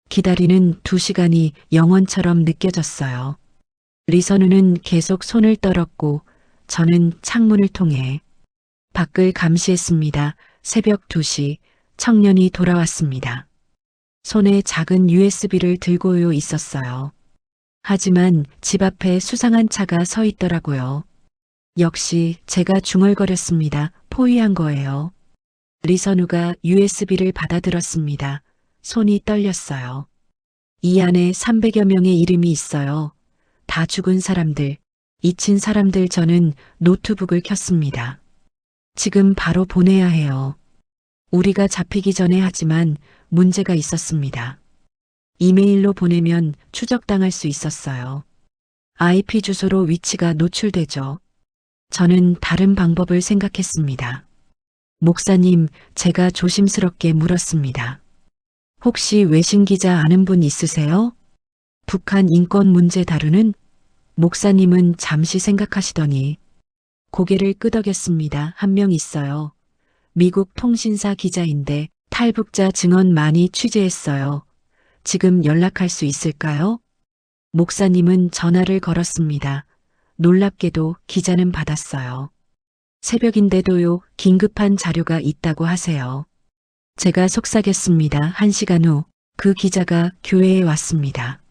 기다리는 2시간이 영원처럼 느껴졌어요. 리선우는 계속 손을 떨었고 저는 창문을 통해 밖을 감시했습니다. 새벽 2시 청년이 돌아왔습니다. 손에 작은 USB를 들고 있었어요. 하지만 집 앞에 수상한 차가 서 있더라고요. 역시 제가 중얼거렸습니다. 포위한 거예요. 리선우가 USB를 받아들었습니다. 손이 떨렸어요. 이 안에 300여 명의 이름이 있어요. 다 죽은 사람들, 잊힌 사람들. 저는 노트북을 켰습니다. 지금 바로 보내야 해요. 우리가 잡히기 전에. 하지만 문제가 있었습니다. 이메일로 보내면 추적당할 수 있었어요. IP 주소로 위치가 노출되죠. 저는 다른 방법을 생각했습니다. 목사님, 제가 조심스럽게 물었습니다. 혹시 외신 기자 아는 분 있으세요? 북한 인권 문제 다루는? 목사님은 잠시 생각하시더니 고개를 끄덕였습니다. 한 명 있어요. 미국 통신사 기자인데 탈북자 증언 많이 취재했어요. 지금 연락할 수 있을까요? 목사님은 전화를 걸었습니다. 놀랍게도 기자는 받았어요. 새벽인데도요. 긴급한 자료가 있다고 하세요. 제가 속삭였습니다. 1시간 후 그 기자가 교회에 왔습니다.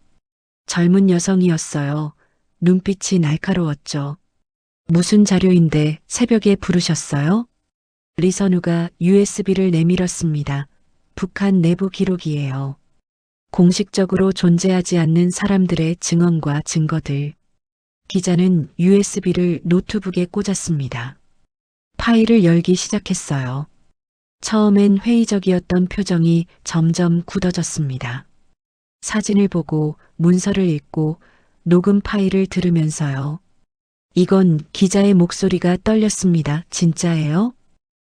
젊은 여성이었어요. 눈빛이 날카로웠죠. 무슨 자료인데 새벽에 부르셨어요? 리선우가 USB를 내밀었습니다. 북한 내부 기록이에요. 공식적으로 존재하지 않는 사람들의 증언과 증거들. 기자는 USB를 노트북에 꽂았습니다. 파일을 열기 시작했어요. 처음엔 회의적이었던 표정이 점점 굳어졌습니다. 사진을 보고 문서를 읽고 녹음 파일을 들으면서요. 이건 기자의 목소리가 떨렸습니다. 진짜예요?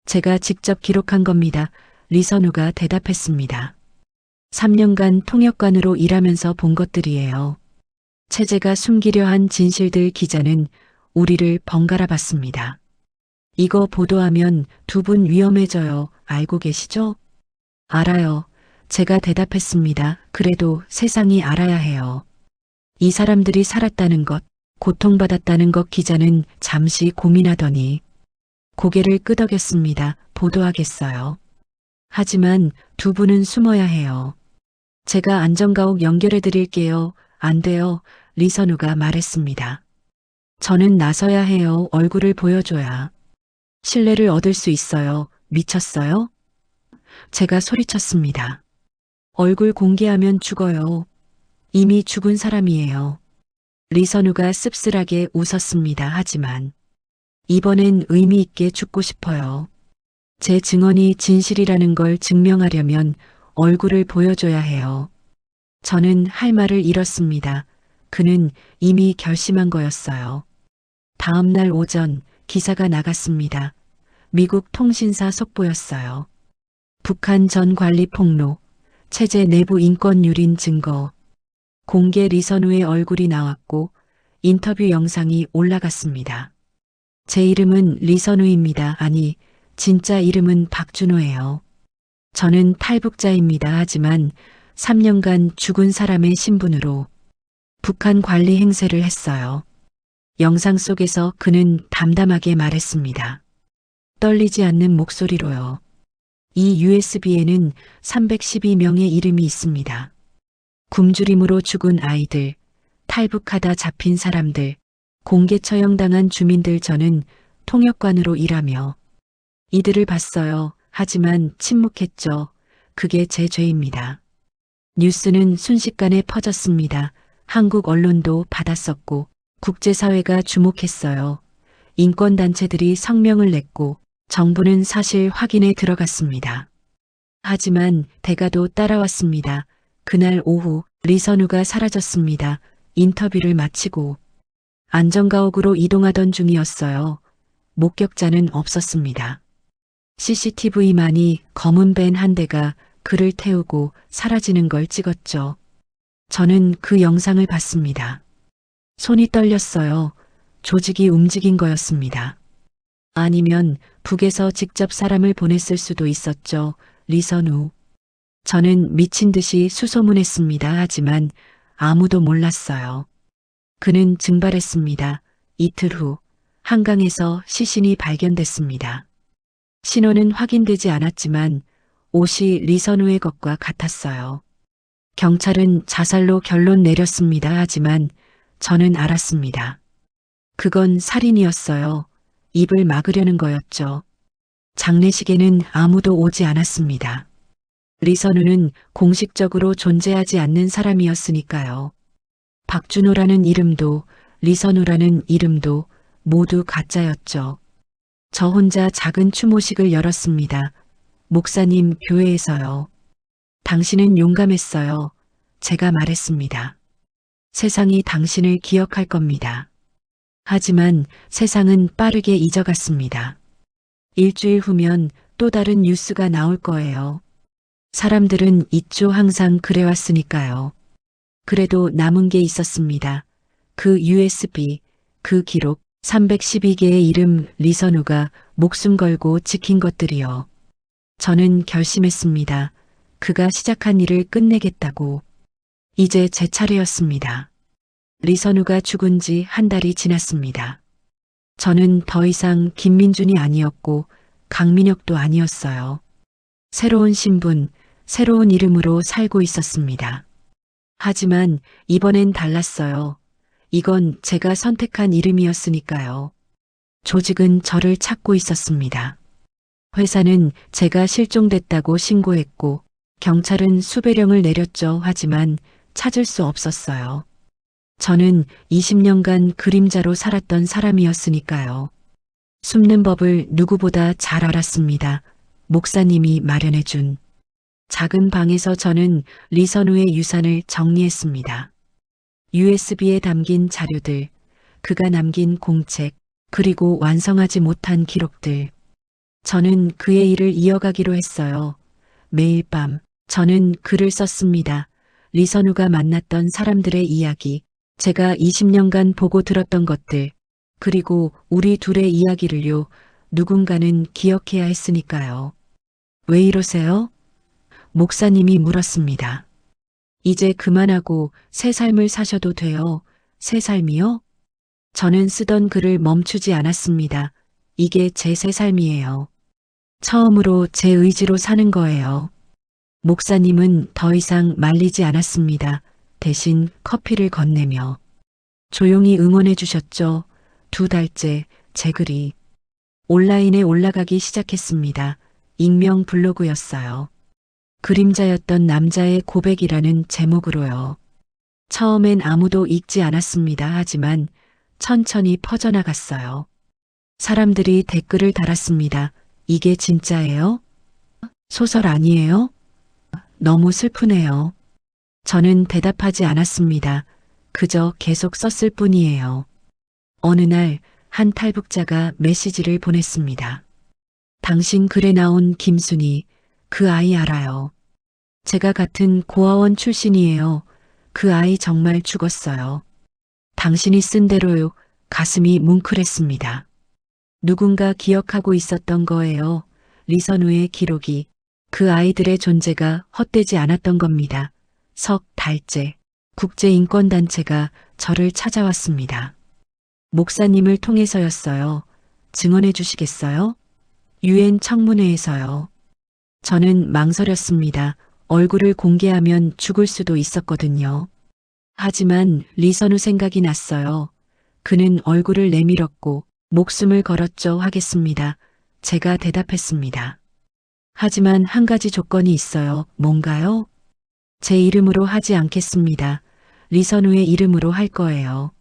제가 직접 기록한 겁니다. 리선우가 대답했습니다. 3년간 통역관으로 일하면서 본 것들이에요. 체제가 숨기려 한 진실들. 기자는 우리를 번갈아 봤습니다. 이거 보도하면 두 분 위험해져요. 알고 계시죠? 알아요. 제가 대답했습니다. 그래도 세상이 알아야 해요. 이 사람들이 살았다는 것, 고통받았다는 것. 기자는 잠시 고민하더니 고개를 끄덕였습니다. 보도하겠어요. 하지만 두 분은 숨어야 해요. 제가 안전가옥 연결해 드릴게요. 안 돼요. 리선우가 말했습니다. 저는 나서야 해요. 얼굴을 보여줘야 신뢰를 얻을 수 있어요. 미쳤어요? 제가 소리쳤습니다. 얼굴 공개하면 죽어요. 이미 죽은 사람이에요. 리선우가 씁쓸하게 웃었습니다. 하지만 이번엔 의미 있게 죽고 싶어요. 제 증언이 진실이라는 걸 증명하려면 얼굴을 보여줘야 해요. 저는 할 말을 잃었습니다. 그는 이미 결심한 거였어요. 다음 날 오전 기사가 나갔습니다. 미국 통신사 속보였어요. 북한 전 관리 폭로, 체제 내부 인권 유린 증거, 공개 리선우의 얼굴이 나왔고 인터뷰 영상이 올라갔습니다. 제 이름은 리선우입니다. 아니, 진짜 이름은 박준호예요. 저는 탈북자입니다. 하지만 3년간 죽은 사람의 신분으로 북한 관리 행세를 했어요. 영상 속에서 그는 담담하게 말했습니다. 떨리지 않는 목소리로요. 이 USB에는 312명의 이름이 있습니다. 굶주림으로 죽은 아이들, 탈북하다 잡힌 사람들, 공개 처형당한 주민들. 저는 통역관으로 일하며 이들을 봤어요. 하지만 침묵했죠. 그게 제 죄입니다. 뉴스는 순식간에 퍼졌습니다. 한국 언론도 받았었고 국제사회가 주목했어요. 인권단체들이 성명을 냈고 정부는 사실 확인에 들어갔습니다. 하지만 대가도 따라왔습니다. 그날 오후 리선우가 사라졌습니다. 인터뷰를 마치고 안전가옥으로 이동하던 중이었어요. 목격자는 없었습니다. CCTV만이 검은 밴 한 대가 그를 태우고 사라지는 걸 찍었죠. 저는 그 영상을 봤습니다. 손이 떨렸어요. 조직이 움직인 거였습니다. 아니면 북에서 직접 사람을 보냈을 수도 있었죠. 리선우. 저는 미친 듯이 수소문했습니다. 하지만 아무도 몰랐어요. 그는 증발했습니다. 이틀 후 한강에서 시신이 발견됐습니다. 신원은 확인되지 않았지만 옷이 리선우의 것과 같았어요. 경찰은 자살로 결론 내렸습니다. 하지만 저는 알았습니다. 그건 살인이었어요. 입을 막으려는 거였죠. 장례식에는 아무도 오지 않았습니다. 리선우는 공식적으로 존재하지 않는 사람이었으니까요. 박준호라는 이름도 리선우라는 이름도 모두 가짜였죠. 저 혼자 작은 추모식을 열었습니다. 목사님 교회에서요. 당신은 용감했어요. 제가 말했습니다. 세상이 당신을 기억할 겁니다. 하지만 세상은 빠르게 잊어갔습니다. 일주일 후면 또 다른 뉴스가 나올 거예요. 사람들은 잊죠. 항상 그래왔으니까요. 그래도 남은 게 있었습니다. 그 USB, 그 기록, 312개의 이름. 리선우가 목숨 걸고 지킨 것들이요. 저는 결심했습니다. 그가 시작한 일을 끝내겠다고. 이제 제 차례였습니다. 리선우가 죽은 지 한 달이 지났습니다. 저는 더 이상 김민준이 아니었고 강민혁도 아니었어요. 새로운 신분, 새로운 이름으로 살고 있었습니다. 하지만 이번엔 달랐어요. 이건 제가 선택한 이름이었으니까요. 조직은 저를 찾고 있었습니다. 회사는 제가 실종됐다고 신고했고 경찰은 수배령을 내렸죠. 하지만 찾을 수 없었어요. 저는 20년간 그림자로 살았던 사람이었으니까요. 숨는 법을 누구보다 잘 알았습니다. 목사님이 마련해준 작은 방에서 저는 리선우의 유산을 정리했습니다. USB에 담긴 자료들, 그가 남긴 공책, 그리고 완성하지 못한 기록들. 저는 그의 일을 이어가기로 했어요. 매일 밤 저는 글을 썼습니다. 리선우가 만났던 사람들의 이야기, 제가 20년간 보고 들었던 것들, 그리고 우리 둘의 이야기를요. 누군가는 기억해야 했으니까요. 왜 이러세요? 목사님이 물었습니다. 이제 그만하고 새 삶을 사셔도 돼요. 새 삶이요? 저는 쓰던 글을 멈추지 않았습니다. 이게 제 새 삶이에요. 처음으로 제 의지로 사는 거예요. 목사님은 더 이상 말리지 않았습니다. 대신 커피를 건네며 조용히 응원해 주셨죠. 2달째 제 글이 온라인에 올라가기 시작했습니다. 익명 블로그였어요. 그림자였던 남자의 고백이라는 제목으로요. 처음엔 아무도 읽지 않았습니다. 하지만 천천히 퍼져나갔어요. 사람들이 댓글을 달았습니다. 이게 진짜예요? 소설 아니에요? 너무 슬프네요. 저는 대답하지 않았습니다. 그저 계속 썼을 뿐이에요. 어느 날 한 탈북자가 메시지를 보냈습니다. 당신 글에 나온 김순이, 그 아이 알아요. 제가 같은 고아원 출신이에요. 그 아이 정말 죽었어요. 당신이 쓴 대로요. 가슴이 뭉클했습니다. 누군가 기억하고 있었던 거예요. 리선우의 기록이. 그 아이들의 존재가 헛되지 않았던 겁니다. 석 달째 국제인권단체가 저를 찾아왔습니다. 목사님을 통해서였어요. 증언해 주시겠어요? 유엔 청문회에서요. 저는 망설였습니다. 얼굴을 공개하면 죽을 수도 있었거든요. 하지만 리선우 생각이 났어요. 그는 얼굴을 내밀었고 목숨을 걸었죠. 하겠습니다. 제가 대답했습니다. 하지만 한 가지 조건이 있어요. 뭔가요? 제 이름으로 하지 않겠습니다. 리선우의 이름으로 할 거예요.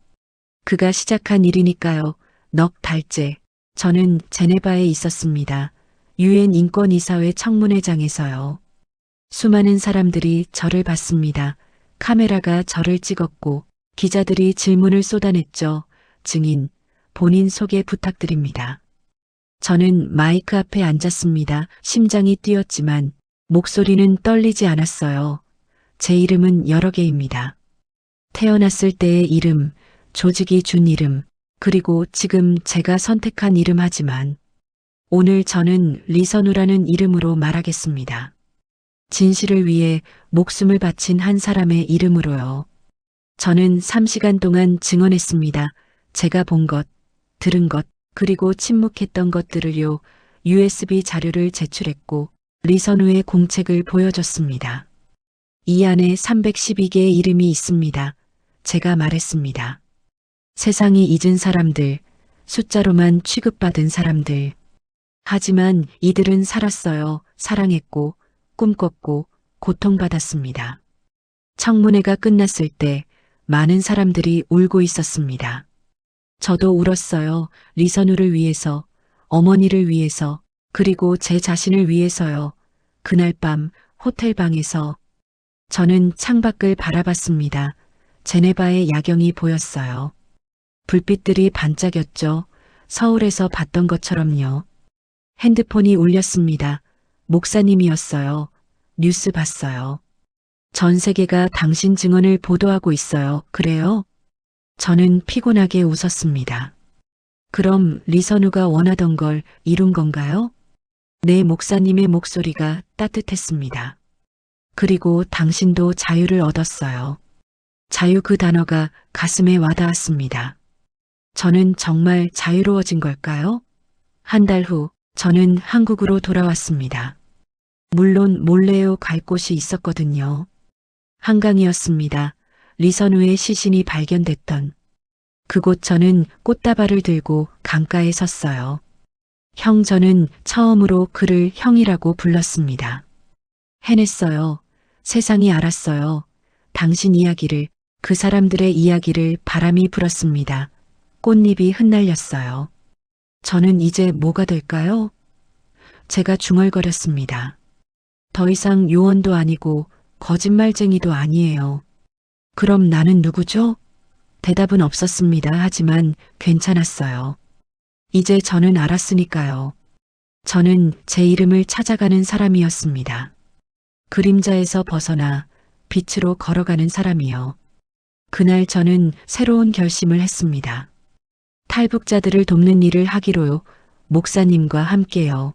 그가 시작한 일이니까요. 넉 달째 저는 제네바에 있었습니다. 유엔 인권이사회 청문회장에서요. 수많은 사람들이 저를 봤습니다. 카메라가 저를 찍었고 기자들이 질문을 쏟아냈죠. 증인, 본인 소개 부탁드립니다. 저는 마이크 앞에 앉았습니다. 심장이 뛰었지만 목소리는 떨리지 않았어요. 제 이름은 여러 개입니다. 태어났을 때의 이름, 조직이 준 이름, 그리고 지금 제가 선택한 이름 하지만 오늘 저는 리선우라는 이름으로 말하겠습니다. 진실을 위해 목숨을 바친 한 사람의 이름으로요. 저는 3시간 동안 증언했습니다. 제가 본 것, 들은 것, 그리고 침묵했던 것들을요. USB 자료를 제출했고 리선우의 공책을 보여줬습니다. 이 안에 312개의 이름이 있습니다. 제가 말했습니다. 세상이 잊은 사람들, 숫자로만 취급받은 사람들. 하지만 이들은 살았어요. 사랑했고, 꿈꿨고, 고통받았습니다. 청문회가 끝났을 때 많은 사람들이 울고 있었습니다. 저도 울었어요. 리선우를 위해서, 어머니를 위해서, 그리고 제 자신을 위해서요. 그날 밤 호텔 방에서 저는 창밖을 바라봤습니다. 제네바의 야경이 보였어요. 불빛들이 반짝였죠. 서울에서 봤던 것처럼요. 핸드폰이 울렸습니다. 목사님이었어요. 뉴스 봤어요. 전 세계가 당신 증언을 보도하고 있어요. 그래요? 저는 피곤하게 웃었습니다. 그럼 리선우가 원하던 걸 이룬 건가요? 네, 목사님의 목소리가 따뜻했습니다. 그리고 당신도 자유를 얻었어요. 자유, 그 단어가 가슴에 와닿았습니다. 저는 정말 자유로워진 걸까요? 한 달 후 저는 한국으로 돌아왔습니다. 물론 몰래요. 갈 곳이 있었거든요. 한강이었습니다. 리선우의 시신이 발견됐던 그곳. 저는 꽃다발을 들고 강가에 섰어요. 형, 저는 처음으로 그를 형이라고 불렀습니다. 해냈어요. 세상이 알았어요. 당신 이야기를, 그 사람들의 이야기를. 바람이 불었습니다. 꽃잎이 흩날렸어요. 저는 이제 뭐가 될까요? 제가 중얼거렸습니다. 더 이상 요원도 아니고 거짓말쟁이도 아니에요. 그럼 나는 누구죠? 대답은 없었습니다. 하지만 괜찮았어요. 이제 저는 알았으니까요. 저는 제 이름을 찾아가는 사람이었습니다. 그림자에서 벗어나 빛으로 걸어가는 사람이요. 그날 저는 새로운 결심을 했습니다. 탈북자들을 돕는 일을 하기로요. 목사님과 함께요.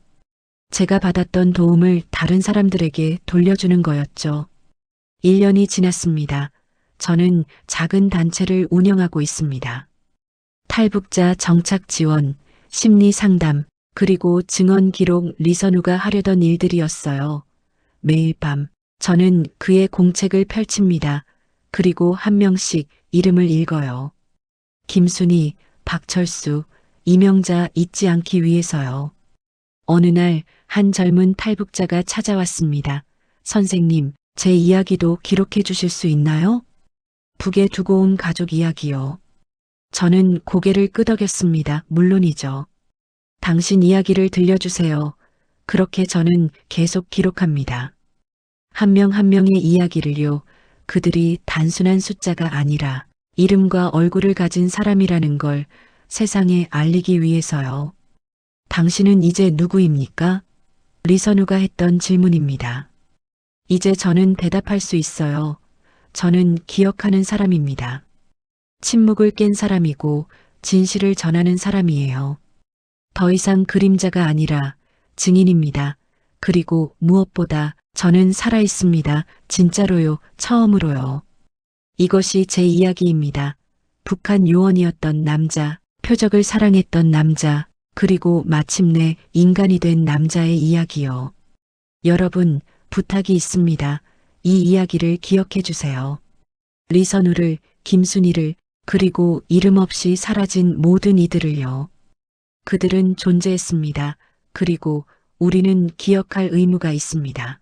제가 받았던 도움을 다른 사람들에게 돌려주는 거였죠. 1년이 지났습니다. 저는 작은 단체를 운영하고 있습니다. 탈북자 정착 지원, 심리 상담, 그리고 증언 기록 리선우가 하려던 일들이었어요. 매일 밤 저는 그의 공책을 펼칩니다. 그리고 한 명씩 이름을 읽어요. 김순희, 박철수, 이명자 잊지 않기 위해서요. 어느 날 한 젊은 탈북자가 찾아왔습니다. 선생님, 제 이야기도 기록해 주실 수 있나요? 북에 두고 온 가족 이야기요. 저는 고개를 끄덕였습니다. 물론이죠. 당신 이야기를 들려주세요. 그렇게 저는 계속 기록합니다. 한 명 한 명의 이야기를요. 그들이 단순한 숫자가 아니라 이름과 얼굴을 가진 사람이라는 걸 세상에 알리기 위해서요. 당신은 이제 누구입니까? 리선우가 했던 질문입니다. 이제 저는 대답할 수 있어요. 저는 기억하는 사람입니다. 침묵을 깬 사람이고 진실을 전하는 사람이에요. 더 이상 그림자가 아니라 증인입니다. 그리고 무엇보다 저는 살아 있습니다. 진짜로요. 처음으로요. 이것이 제 이야기입니다. 북한 요원이었던 남자, 표적을 사랑했던 남자, 그리고 마침내 인간이 된 남자의 이야기요. 여러분, 부탁이 있습니다. 이 이야기를 기억해 주세요. 리선우를, 김순희를, 그리고 이름 없이 사라진 모든 이들을요. 그들은 존재했습니다. 그리고 우리는 기억할 의무가 있습니다.